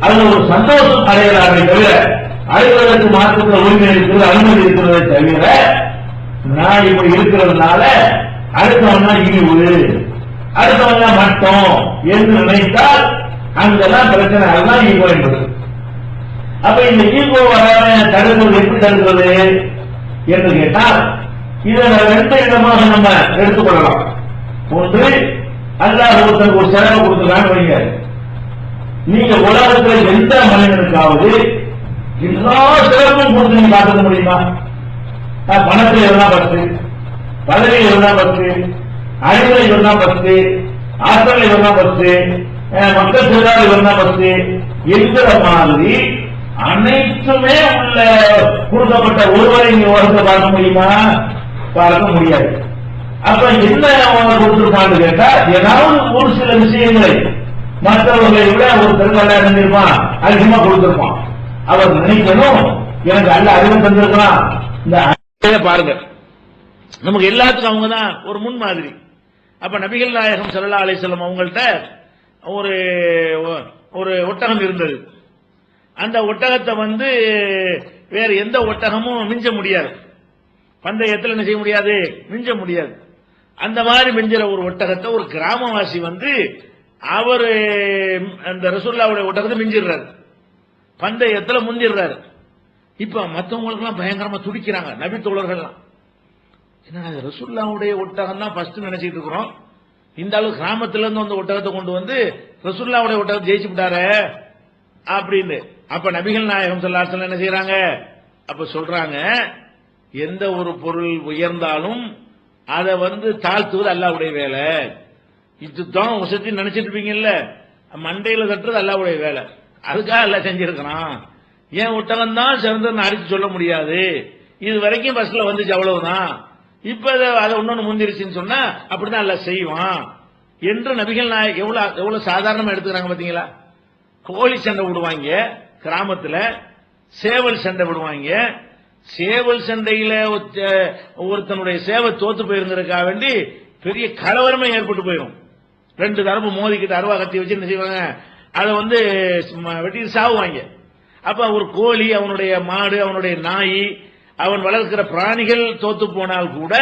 அதில் ஒரு சந்தோஷம் அடையலாமே தவிர, அடைவதற்கு மாற்றத்தில் உரிமை இருக்கிறது, அனுமதி இருக்கிறதை தவிர நான் இப்படி இருக்கிறதுனால அடுத்தவன் தான் இழிவு, அடுத்தவன் தான் மட்டம் என்று நினைத்தால் அங்கதான் பிரச்சனை. அதுதான் ஈகோ என்பது. அப்ப இந்த ஈகோ வராம தடுக்கிறது எப்படி தடுக்கிறது என்று கேட்டால் இதை ரெண்டு விதமாக நம்ம எடுத்துக்கொள்ளலாம். ஒன்று, அல்லாஹ் ஒருத்தருக்கு ஒரு செலவு கொடுத்துருக்கான்னு வைங்க. நீங்க உலகத்தில் எந்த மனிதனுக்காவது எல்லா சிறப்பும் கொடுத்து நீங்க காட்ட முடியுமா? பணத்தில் இருந்தா பத்து, பதவியில் இருந்தா பத்து, அறிவில் இருந்தா பத்து, ஆற்றல் இருந்தா பத்து, மக்கள் செல்வாக்கு இருந்தா பத்து என்கிற மாதிரி அனைத்துமே உள்ள கொடுக்கப்பட்ட ஒருவரை நீங்க உலகத்தை பார்க்க முடியுமா? பார்க்க முடியாது. அப்ப என்ன கொடுத்திருப்பான்னு கேட்டா, ஏதாவது ஒரு சில விஷயங்களை மற்றவர்களை விட ஒரு பெருமளா இருந்திருப்பான், அதிகமா கொடுத்திருப்பான். அவர் நினைக்கணும் எனக்கு அல்ல அறிவு தந்திருக்கிறான். இந்த பாருங்க, நமக்கு எல்லாத்துக்கும் அவங்கதான் ஒரு முன்மாதிரி. அப்ப நபிகள் நாயகம் ஸல்லல்லாஹு அலைஹி வஸல்லம் அவங்கள்ட்ட ஒரு ஒரு ஒட்டகம் இருந்தது. அந்த ஒட்டகத்தை வந்து வேற எந்த ஒட்டகமும் மிஞ்ச முடியாது, பந்தயத்தில் என்ன செய்ய முடியாது, மிஞ்ச முடியாது. அந்த மாதிரி மிஞ்சிற ஒரு ஒட்டகத்தை ஒரு கிராமவாசி வந்து அவரு அந்த ரசூலுல்லாஹ்வுடைய ஒட்டகத்தை மிஞ்சிடுறாரு, பந்தயத்துல முந்திடுறாரு. இப்ப மற்றவங்களுக்கு எல்லாம் பயங்கரமா துடிக்கிறாங்க நபி தோழர்கள்லாம். என்ன ரசூலுல்லாஹ்வுடைய ஒட்டகம் தான் ஃபர்ஸ்ட் நினைச்சிட்டு இருக்கிறோம், இந்த அளவு கிராமத்துல இருந்து அந்த ஒட்டகத்தை கொண்டு வந்து ரசூலுல்லாஹ்வுடைய ஒட்டகத்தை ஜெயிச்சு விட்டாரு அப்படின்னு. அப்ப நபிகள் நாயகம் ஸல்லல்லாஹு அலைஹி வஸல்லம் என்ன செய்யறாங்க, அப்ப சொல்றாங்க, எந்த ஒரு பொருள் உயர்ந்தாலும் அதை வந்து தாழ்த்துவது அல்லாஹ்வுடைய வேலை. இதுதான் வசதி நினைச்சிட்டு இருப்பீங்கல்ல, மண்டையில தட்டுறது அல்லாஹ்வுடைய வேலை. அதுக்காக எல்லாம் செஞ்சிருக்கிறான். ஏன் ஒட்டகம் தான் சிறந்தன்னு அடிச்சு சொல்ல முடியாது, இது வரைக்கும் பஸ்ல வந்துச்சு அவ்வளவுதான், இப்ப அதை ஒன்னொன்னு முந்திருச்சுன்னு சொன்னா அப்படிதான் எல்லாம் செய்வான் என்று நபிகள் நாயகம் எவ்வளவு சாதாரணமா எடுத்துக்கிறாங்க பாத்தீங்களா. கோழி சண்டை விடுவாங்க கிராமத்துல, சேவல் சண்டை விடுவாங்க. சேவல் சண்டையில ஒருத்தனுடைய சேவை தோத்து போயிருங்கிறதுக்காக வேண்டி பெரிய கலவரமே ஏற்பட்டு போயிடும். ரெண்டு தரப்பு மோதிக்கிட்டு அருவா கத்தி வச்சு என்ன செய்வாங்க, அதை வந்து வெட்டி சாவுவாங்க. அப்ப ஒரு கோழி, அவனுடைய மாடு, அவனுடைய நாய், அவன் வளர்க்கிற பிராணிகள் தோத்து போனால் கூட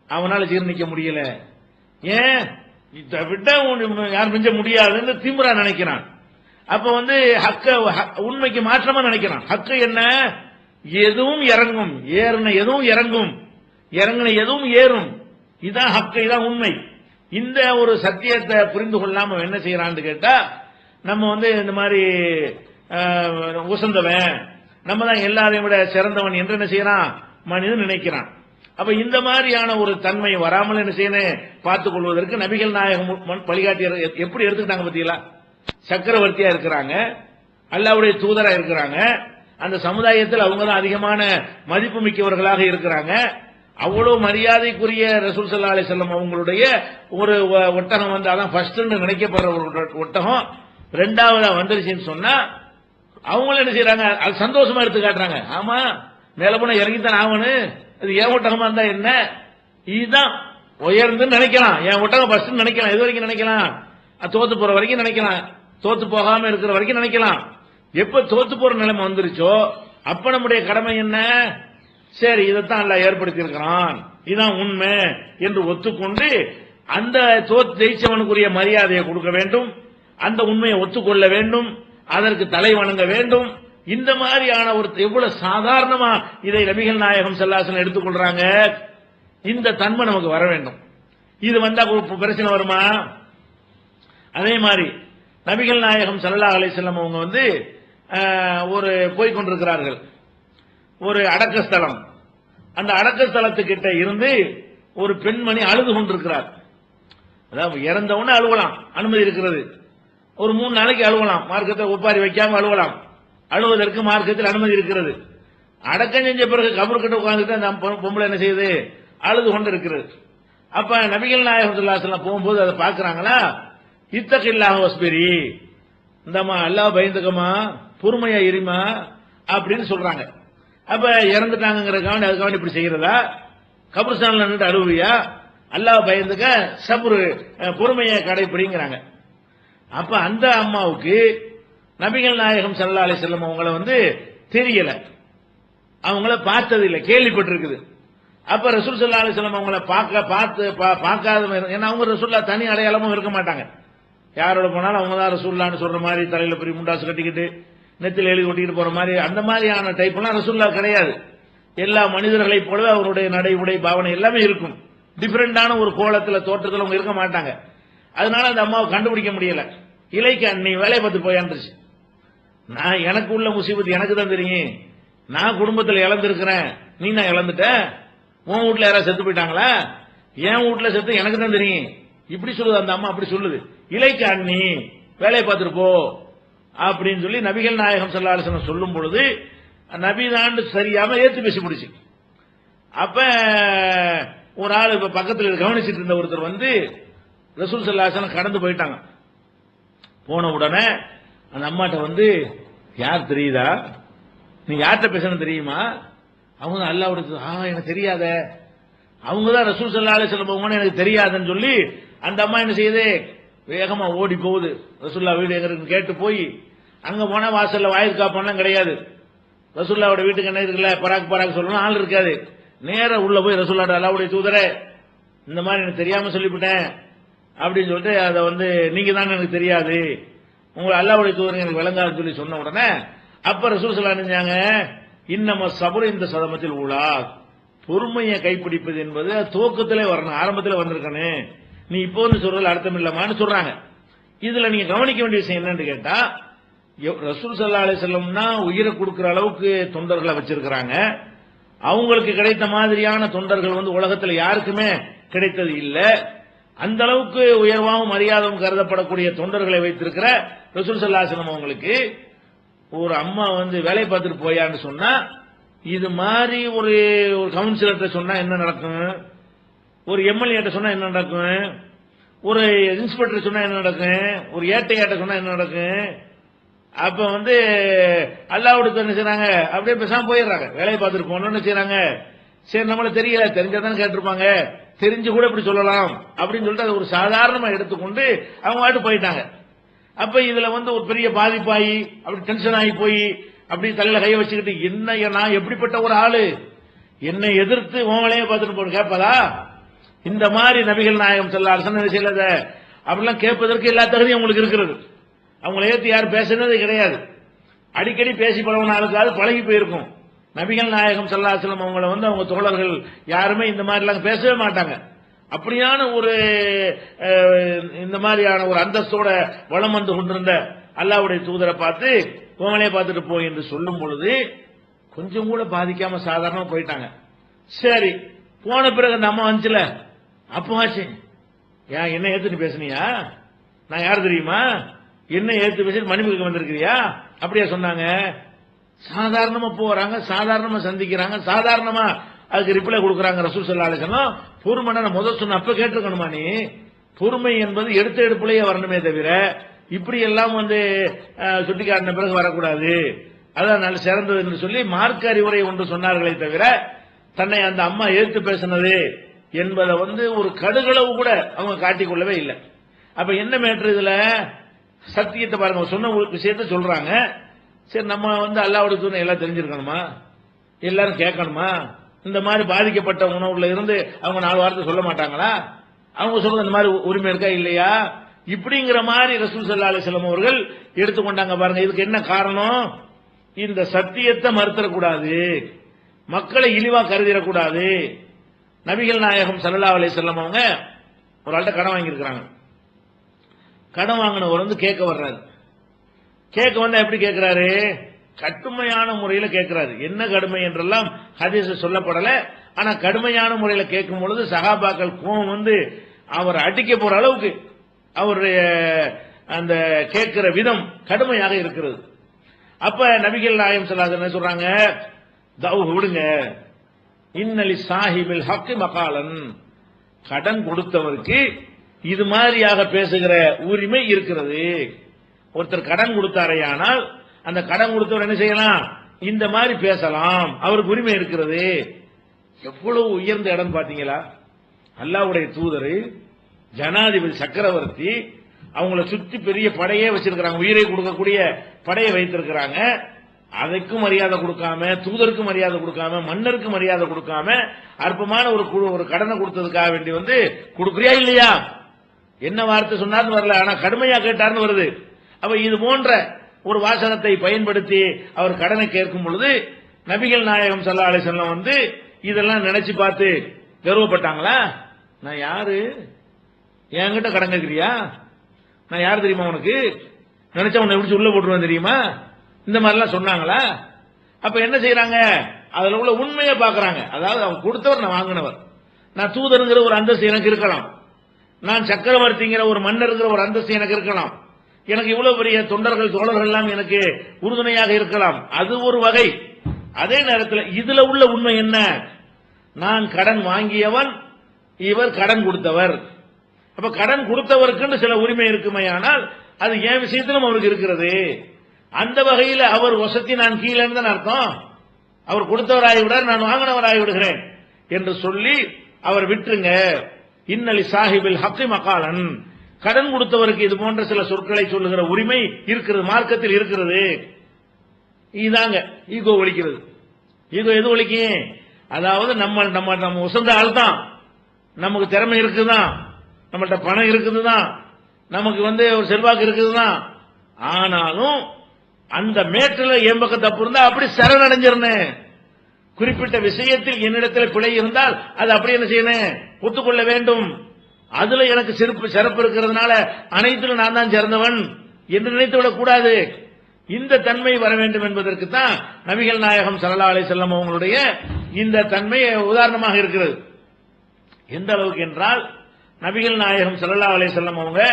அவனால ஜீர்ணிக்க முடியல. ஏன் இதை விட யார் மிஞ்ச முடியாதுன்னு திமிரா நினைக்கிறான். அப்ப வந்து ஹக்க உண்மைக்கு மாற்றமா நினைக்கிறான். ஹக்கு என்ன, எதுவும் இறங்கும், ஏறின எதுவும் இறங்கும், இறங்கின எதுவும் ஏறும், இதுதான் ஹக்கு, இதான் உண்மை. இந்த ஒரு சத்தியத்தை புரிந்து கொள்ளாம என்ன செய்யறான்னு கேட்டா, நம்ம வந்து இந்த மாதிரி உசந்தவன், நம்ம தான் எல்லாரையும் விட சிறந்தவன் என்று என்ன செய்யறான் மனிதன் நினைக்கிறான். அப்ப இந்த மாதிரியான ஒரு தன்மை வராமல் என்ன செய்யணும் பார்த்துக் கொள்வதற்கு நபிகள் நாயகம் வழிகாட்டி எப்படி எடுத்துக்கிட்டாங்க பத்தீங்களா. சக்கரவர்த்தியா இருக்கிறாங்க, அல்லாஹ்வுடைய தூதரா இருக்கிறாங்க, அந்த சமுதாயத்தில் அவங்க தான் அதிகமான மதிப்பு மிக்கவர்களாக இருக்கிறாங்க. அவ்வளவு மரியாதைக்குரிய ரசூல் ஸல்லல்லாஹு அலைஹி வஸல்லம் அவங்களுடைய ஒரு ஒட்டகம் வந்து அதான் ஃபர்ஸ்ட் நினைக்கப்படுற ஒரு ஒட்டகம் ரெண்டாவதா வந்துருச்சுன்னு சொன்னா அவங்களும் என்ன செய்யறாங்க, அது சந்தோஷமா எடுத்து காட்டுறாங்க. ஆமா மேல போன இறங்கித்தான் ஆவனு, அது ஏன் ஒட்டகமா இருந்தா என்ன, இதுதான் உயர்ந்து நினைக்கலாம். என் ஒட்டகம் ஃபர்ஸ்ட் நினைக்கலாம், எது வரைக்கும் நினைக்கலாம், தோத்து போற வரைக்கும் நினைக்கலாம், தோத்து போகாம இருக்கிற வரைக்கும் நினைக்கலாம். எப்ப தோத்து போற நிலைமை வந்துருச்சோ அப்ப நம்முடைய கடமை என்ன, சரி இதைத்தான் எல்லாம் ஏற்படுத்தி இருக்கிறான், இதுதான் உண்மை என்று ஒத்துக்கொண்டு அந்த ஜெயிச்சவனுக்குரிய மரியாதையை கொடுக்க வேண்டும், அந்த உண்மையை ஒத்துக்கொள்ள வேண்டும். அதற்கு தலை வணங்க வேண்டும். இந்த மாதிரியான ஒரு எவ்வளவு சாதாரணமா இதை நபிகள் நாயகம் ஸல்லல்லாஹு அலைஹி வஸல்லம் எடுத்துக்கொள்றாங்க. இந்த தன்மை நமக்கு வர வேண்டும். இது வந்தா பிரச்சனை வருமா? அதே மாதிரி நபிகள் நாயகம் ஸல்லல்லாஹு அலைஹி வஸல்லம் அவங்க வந்து ஒரு போய் கொண்டிருக்கிறார்கள், ஒரு அடக்கஸ்தலம். அந்த அடக்கஸ்தலத்துக்கிட்ட இருந்து ஒரு பெண்மணி அழுது கொண்டிருக்கிறார். அதாவது இறந்தவொன்னு அழுவலாம், அனுமதி இருக்கிறது. ஒரு 3 நாளைக்கு அழுவலாம், மார்க்கத்தை ஒப்பாரி வைக்காம அழுவலாம். அழுவதற்கு மார்க்கத்தில் அனுமதி இருக்கிறது. அடக்கம் செஞ்ச பிறகு கபர் கிட்ட உட்கார்ந்துட்டு அந்த பொம்பளை என்ன செய்யுது, அழுது கொண்டு இருக்கிறது. அப்ப நபிகள் நாயகம் ஸல்லல்லாஹு அலைஹி வஸல்லம் போகும்போது அதை பாக்குறாங்களா, இத்தகில்லாஹ் வஸ்பிரி, இந்தம்மா அல்லாஹ் பயந்துக்கமா, பொறுமையா இருமா அப்படின்னு சொல்றாங்க. அப்ப இறந்துட்டாங்கிறதுக்காக அதுக்காக இப்படி செய்யறதா? கபர்ஸ்தான்ல நின்று அழுவியா? அல்லாஹ் பயந்துக்க, சப்ரு பொறுமையை கடைபிடிங்கிறாங்க. அப்ப அந்த அம்மாவுக்கு நபிகள் நாயகம் ஸல்லல்லாஹு அலைஹி வஸல்லம் அவங்கள வந்து தெரியல, அவங்கள பார்த்தது இல்லை, கேள்விப்பட்டிருக்குது. அப்ப ரசூல் ஸல்லல்லாஹு அலைஹி வஸல்லம் அவங்கள பார்க்காத, ஏன்னா அவங்க ரசூல்லா தனி அடையாளமும் இருக்க மாட்டாங்க. யாரோட போனாலும் அவங்க தான் ரசூல்லான்னு சொல்ற மாதிரி தலையில பெரிய முண்டாசு கட்டிக்கிட்டு நெத்தில எழுதி ஒட்டிக்கிட்டு போற மாதிரி அந்த மாதிரியான டைப் எல்லாம் ரசூல்லா கிடையாது. எல்லா மனிதர்களைப் போலவே அவருடைய நடை உடை பாவனை எல்லாமே இருக்கும். டிஃபரெண்டான ஒரு கோலத்துல தோற்றத்தில் அவங்க இருக்க மாட்டாங்க. அதனால அந்த அம்மாவை கண்டுபிடிக்க முடியல. இலைக்கு அண்ணி வேலையை பார்த்து போயாந்துருச்சு. நான் எனக்கு உள்ள முசீபத்து எனக்கு தான் தெரியும். நான் குடும்பத்தில் இழந்திருக்கிறேன், நீ நான் இழந்துட்ட. உன் வீட்டுல யாராவது செத்து போயிட்டாங்களா? என் வீட்டுல செத்து எனக்கு தான் தெரியும். இப்படி சொல்லுது அந்த அம்மா. அப்படி சொல்லுது, இலைக்கு அண்ணி வேலையை பார்த்துட்டு போ அப்படின்னு சொல்லி நபிகள் நாயகம் ஸல்லல்லாஹு அலைஹி வஸல்லம் சொல்லும் பொழுது நபிதான் சரியாம ஏத்து பேசி முடிச்சு. அப்ப ஒரு ஆள் இப்ப பக்கத்தில் கவனிச்சிட்டு இருந்த ஒருத்தர் வந்து ரசூல் ஸல்லல்லாஹு அலைஹி வஸல்லம் கடந்து போயிட்டாங்க. போன உடனே அந்த அம்மாட்ட வந்து, யார் தெரியுதா, நீ யார்கிட்ட பேசணும் தெரியுமா? அவங்க அல்லாஹ்வோட எனக்கு தெரியாத, அவங்க தான் ரசூல் ஸல்லல்லாஹு அலைஹி வஸல்லம் எனக்கு தெரியாதுன்னு சொல்லி அந்த அம்மா என்ன செய்யுது, வேகமா ஓடி போகுது. ரசூல்லா வீடு எங்க இருக்குன்னு கேட்டு போய் அங்க போனா வாசல்ல வாயில் காப்பான்லாம் கிடையாது. ரசூல்லாவோட வீட்டுக்கு என்ன இருக்குல்ல, பராக் சொல்லணும் ஆள் இருக்காது. நேர உள்ள போய் ரசூல்லாவோட அல்லாஹ்வுடைய தூதரே, இந்த மாதிரி எனக்கு தெரியாம சொல்லிவிட்டேன் அப்படின்னு சொல்லிட்டு அதை வந்து நீங்க தான் எனக்கு தெரியாது, உங்க அல்லாஹ்வுடைய தூதர் எனக்கு விளங்காதுன்னு சொல்லி சொன்ன உடனே அப்ப ரசூல் ஸல்லல்லாஹு அலைஹி வஸல்லம் நினைச்சாங்க, இன்னம சபர் இந்த சதமத்தில் ஊழா, பொறுமையை கைப்பிடிப்பது என்பது துவக்கத்திலே வரணும், ஆரம்பத்தில் வந்திருக்கணும். நீ இப்போ வந்து சொல்றதுல அர்த்தம் இல்லமான்னு சொல்றாங்க. இதுல நீங்க கவனிக்க வேண்டிய விஷயம் என்னன்னு கேட்டா, ரசூல் ஸல்லல்லாஹு அலைஹி வஸல்லம்னா உயிரை கொடுக்கிற அளவுக்கு தொண்டர்களை வச்சிருக்கிறாங்க. அவங்களுக்கு கிடைத்த மாதிரியான தொண்டர்கள் வந்து உலகத்தில் யாருக்குமே கிடைத்தது இல்ல. அந்த அளவுக்கு உயர்வாகவும் மரியாதையும் கருதப்படக்கூடிய தொண்டர்களை வைத்திருக்கிற ரசூல் ஸல்லல்லாஹு அலைஹி வஸல்லம் அவங்களுக்கு ஒரு அம்மா வந்து வேலை பார்த்துட்டு போயான்னு சொன்னா, இது மாதிரி ஒரு கவுன்சிலர்கிட்ட சொன்னா என்ன நடக்கும், ஒரு எம்எல்ஏ சொன்னா என்ன நடக்கும், ஒரு இன்ஸ்பெக்டர் சொன்னா என்ன நடக்கும், ஒரு ஏட்டையாட்ட சொன்னா என்ன நடக்கும்? அப்ப வந்து அல்லாஹ்வுடைய என்ன செய்றாங்க, அப்படியே பேசாம போயிடுறாங்க. வேலையை பார்த்துட்டு போனோம்னு செய்றாங்க. சரி நம்மள தெரியல, தெரிஞ்சாதான் கேட்டிருப்பாங்க, தெரிஞ்சு கூட இப்படி சொல்லலாம் அப்படின்னு சொல்லிட்டு அதை ஒரு சாதாரணமா எடுத்துக்கொண்டு அவங்க வாட்டு போயிட்டாங்க. அப்ப இதுல வந்து ஒரு பெரிய பாதிப்பாயி அப்படி டென்ஷன் ஆகி போய் அப்படி தலையில கைய வச்சுக்கிட்டு, என்ன நான் எப்படிப்பட்ட ஒரு ஆளு, என்னை எதிர்த்து உன் வேலையை பார்த்துட்டு போட்டு கேட்பதா? இந்த மாதிரி நபிகள் நாயகம் ஸல்லல்லாஹு அலைஹி வஸல்லம் செய்யல அப்படிலாம் கேட்பதற்கு எல்லா தகுதியும் உங்களுக்கு இருக்கிறது. அவங்களை ஏற்று யார் பேசுனது கிடையாது. அடிக்கடி பேசி பழகின ஆளுக்காவது பழகி போயிருக்கும். நபிகள் நாயகம் ஸல்லல்லாஹு அலைஹி வஸல்லம் அவங்களை வந்து அவங்க தோழர்கள் யாருமே இந்த மாதிரி எல்லாம் பேசவே மாட்டாங்க. அப்படியான ஒரு இந்த மாதிரியான ஒரு அந்தஸ்தோட வளம் வந்து கொண்டிருந்த அல்லாஹ்வுடைய தூதரை பார்த்து உங்களே பார்த்துட்டு போய் என்று சொல்லும் பொழுது கொஞ்சம் கூட பாதிக்காம சாதாரணமா போயிட்டாங்க. சரி, போன பிறகு அந்த அம்மா வந்துச்சுல, அப்போ ஆச்சு, ஏன் என்ன ஏத்துட்டு பேசுனியா, நான் யார் தெரியுமா, என்ன ஏத்து பேசி மன்னிப்பு வந்திருக்கிறியா, அப்படியா சொன்னாங்க. சாதாரணமா போறாங்க, சாதாரணமா சந்திக்கிறாங்க, சாதாரணமா அதுக்கு ரிப்ளை கொடுக்கறாங்க. ரசூல் ஸல்லல்லாஹு அலைஹி வஸல்லம் பொறுமையான முதல் சொன்ன அப்ப கேட்டிருக்கணுமா, நீ பொறுமை என்பது எடுத்த எடுப்புலயே வரணுமே தவிர இப்படி எல்லாம் வந்து சுட்டிக்காட்டின பிறகு வரக்கூடாது, அதான் நல்ல சிறந்தது என்று சொல்லி மார்க்க அறிவுரை ஒன்று சொன்னார்களே தவிர தன்னை அந்த அம்மா ஏற்று பேசினது என்பதை வந்து ஒரு கடுகளவு கூட அவங்க காட்டிக்கொள்ளவே இல்லை. அப்ப என்ன மேட்ரு இதுல, சத்தியத்தை பாருங்க, சொன்ன விஷயத்த சொல்றாங்க. சரி, நம்ம வந்து அல்லாஹ்வுடைய தூதர் எல்லாம் தெரிஞ்சிருக்கணுமா, எல்லாரும் கேட்கணுமா? இந்த மாதிரி பாதிக்கப்பட்ட உணவுல இருந்து அவங்க 4 வாரத்தை சொல்ல மாட்டாங்களா? அவங்க சொல்றது இந்த மாதிரி உரிமை இருக்கா இல்லையா? இப்படிங்கிற மாதிரி ரசூல் ஸல்லல்லாஹு அலைஹி வஸல்லம் அவர்கள் எடுத்துக்கொண்டாங்க பாருங்க. இதுக்கு என்ன காரணம்? இந்த சத்தியத்தை மறுத்தரக்கூடாது, மக்களை இழிவா கருதிடக்கூடாது. நபிகள் நாயகம் ஸல்லல்லாஹு அலைஹி வஸல்லம் அவங்க ஒரு ஆள்கிட்ட கடன் வாங்கியிருக்கிறாங்க. கடன் வாங்கினவர் வந்து கேட்க வர்றாரு. கேட்க வந்தா எப்படி கேட்கிறாரு? கடுமையான முறையில கேட்கிறாரு. என்ன கடுமை என்றெல்லாம் ஹதீஸ் சொல்லப்படல. ஆனா கடுமையான முறையில கேட்கும் பொழுது சஹாபாக்கள் கோபம் வந்து அவர் அடிக்க போற அளவுக்கு அவருடைய அந்த கேட்கிற விதம் கடுமையாக இருக்கிறது. அப்ப நபிகள் நாயகம் ஸல்லல்லாஹு அலைஹி வஸல்லம் சொல்றாங்க, தௌஹு விடுங்க, இன்னலி சாஹிபில் ஹக்கி மகாலன், கடன் கொடுத்தவருக்கு இது மாதிரியாக பேசுகிற உரிமை இருக்கிறது. ஒருத்தர் கடன் கொடுத்தாரையானால் அந்த கடன் கொடுத்தவர் என்ன செய்யலாம்? இந்த மாதிரி பேசலாம், அவருக்கு உரிமை இருக்கிறது. எவ்வளவு உயர்ந்த இடம் பாத்தீங்களா? அல்லாஹ்வுடைய தூதர், ஜனாதிபதி சக்கரவர்த்தி, அவங்கள சுற்றி பெரிய படையே வச்சிருக்கிறாங்க, உயிரை கொடுக்கக்கூடிய படையை வைத்திருக்கிறாங்க. அதுக்கும் மரியாதை கொடுக்காம, தூதருக்கு மரியாதை கொடுக்காம, மன்னருக்கு மரியாதை கொடுக்காம அற்பமான ஒரு கடனை கொடுத்ததுக்காக வேண்டி வந்து கொடுக்குறியா இல்லையா? என்ன வார்த்தை சொன்னார்னு வரல, ஆனா கடுமையா கேட்டார்னு வருது. அப்ப இது போன்ற ஒரு வாசகத்தை பயன்படுத்தி அவர் கடனை கேட்கும் பொழுது நபிகள் நாயகம் ஸல்லல்லாஹு அலைஹி வஸல்லம் வந்து இதெல்லாம் நினைச்சு பார்த்து கர்வப்பட்டாங்களா? நான் யாரு? என்கிட்ட கடன் கேட்கிறியா? நான் யாரு தெரியுமா உனக்கு? நினைச்சா உன்னை எப்படி உள்ள போட்டுருவேன் தெரியுமா? இந்த மாதிரிலாம் சொன்னாங்களா? அப்ப என்ன செய்யறாங்க? அதுல உள்ள உண்மையை பாக்குறாங்க. அதாவது அவங்க கொடுத்தவர், நான் வாங்கினவர், நான் தூதருங்கிற ஒரு அந்தஸ்து எனக்கு இருக்கலாம், நான் சக்கரவர்த்திங்கிற ஒரு மன்னருங்கிற ஒரு அந்தஸ்து எனக்கு இருக்கலாம், எனக்கு இவ்வளவு பெரிய தொண்டர்கள் தோழர்கள் எல்லாம் எனக்கு உறுதுணையாக இருக்கலாம், அது ஒரு வகை. அதே நேரத்தில் இதுல உள்ள உண்மை என்ன? நான் கடன் வாங்கியவன், இவர் கடன் கொடுத்தவர். அப்ப கடன் கொடுத்தவருக்கு சில உரிமை இருக்குமையானால் அது என் விஷயத்திலும் அவருக்கு இருக்கிறது. அந்த வகையில் அவர் வசதி நான் கீழே தான் அர்த்தம். அவர் கொடுத்தவராகிவிடார், நான் வாங்கினவராகி விடுகிறேன் என்று சொல்லி அவர் விட்டுருங்க. இன்னலி சாஹிபில் ஹக்கி மகாலன், கடன் கொடுத்தவருக்கு இது போன்ற சில சொற்களை சொல்லுகிற உரிமை இருக்கிறது, மார்க்கத்தில் இருக்கிறது. இதாங்க ஈகோ ஒழிக்கிறது. ஈகோ எது ஒழிக்கும்? அதாவது நம்ம உசந்த ஆள் தான், நமக்கு திறமை இருக்குதான், நம்மள்ட்ட பணம் இருக்குதுதான், நமக்கு வந்து ஒரு செல்வாக்கு இருக்குதுதான், ஆனாலும் அந்த மேட்டில் என் பக்கம் தப்பு இருந்தா அப்படி சரணடைஞ்சிருந்தேன். குறிப்பிட்ட விஷயத்தில் என்னிடத்தில் பிழை இருந்தால் அது அப்படி என்ன செய்யணும்? ஒத்துக்கொள்ள வேண்டும். அதுல எனக்கு சிறப்பு இருக்கிறதுனால அனைத்திலும் நான் தான் சிறந்தவன் என்று நினைத்துவிடக் கூடாது. இந்த தன்மை வர வேண்டும் என்பதற்கு தான் நபிகள் நாயகம் ஸல்லல்லாஹு அலைஹி வஸல்லம் அவங்களுடைய இந்த தன்மை உதாரணமாக இருக்கிறது. எந்த அளவுக்கு என்றால், நபிகள் நாயகம் ஸல்லல்லாஹு அலைஹி வஸல்லம் அவங்க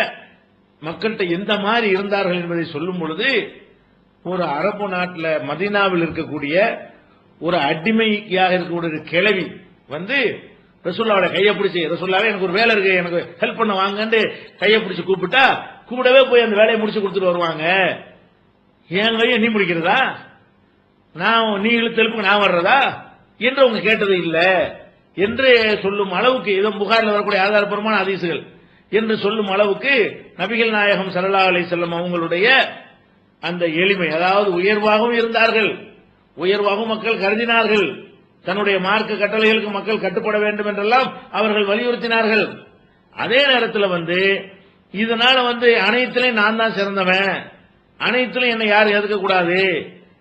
மக்கள்கிட்ட எந்த மாதிரி இருந்தார்கள் என்பதை சொல்லும் பொழுது, ஒரு அரபு நாட்டில் மதீனாவில் இருக்கக்கூடிய ஒரு அடிமையாக இருக்கக்கூடிய ஒரு கிழவி வந்து ரசூலுல்லாஹ்வோட கையை பிடிச்சி, ரசூலுல்லாஹ்வே எனக்கு ஒரு வேலை இருக்கு, எனக்கு ஹெல்ப் பண்ண வாங்கன்னு கையை பிடிச்சி கூப்பிட்டா கூடவே போய் அந்த வேலையை முடிச்சு கொடுத்துட்டு வருவாங்க. என் கையை நீ முடிக்கிறதா? நான் நீ இழுத்தெழுப்புக்கு நான் வர்றதா என்று அவங்க கேட்டது இல்லை என்று சொல்லும் அளவுக்கு, இதோ புகாரில் வரக்கூடிய ஆதாரபூர்வமான ஹதீசுகள் என்று சொல்லும் அளவுக்கு நபிகள் நாயகம் ஸல்லல்லாஹு அலைஹி வஸல்லம் அவங்களுடைய அந்த எளிமை, அதாவது உயர்வாகவும் இருந்தார்கள், உயர்வாகவும் மக்கள் கருதினார்கள், தன்னுடைய மார்க்க கட்டளைகளுக்கு மக்கள் கட்டுப்பட வேண்டும் என்றெல்லாம் அவர்கள் வலியுறுத்தினார்கள். அதே நேரத்தில் வந்து இதனால வந்து அனைத்திலையும் நான் தான் சிறந்தவன், அனைத்திலும் என்னை யாரும் எதுக்க கூடாது,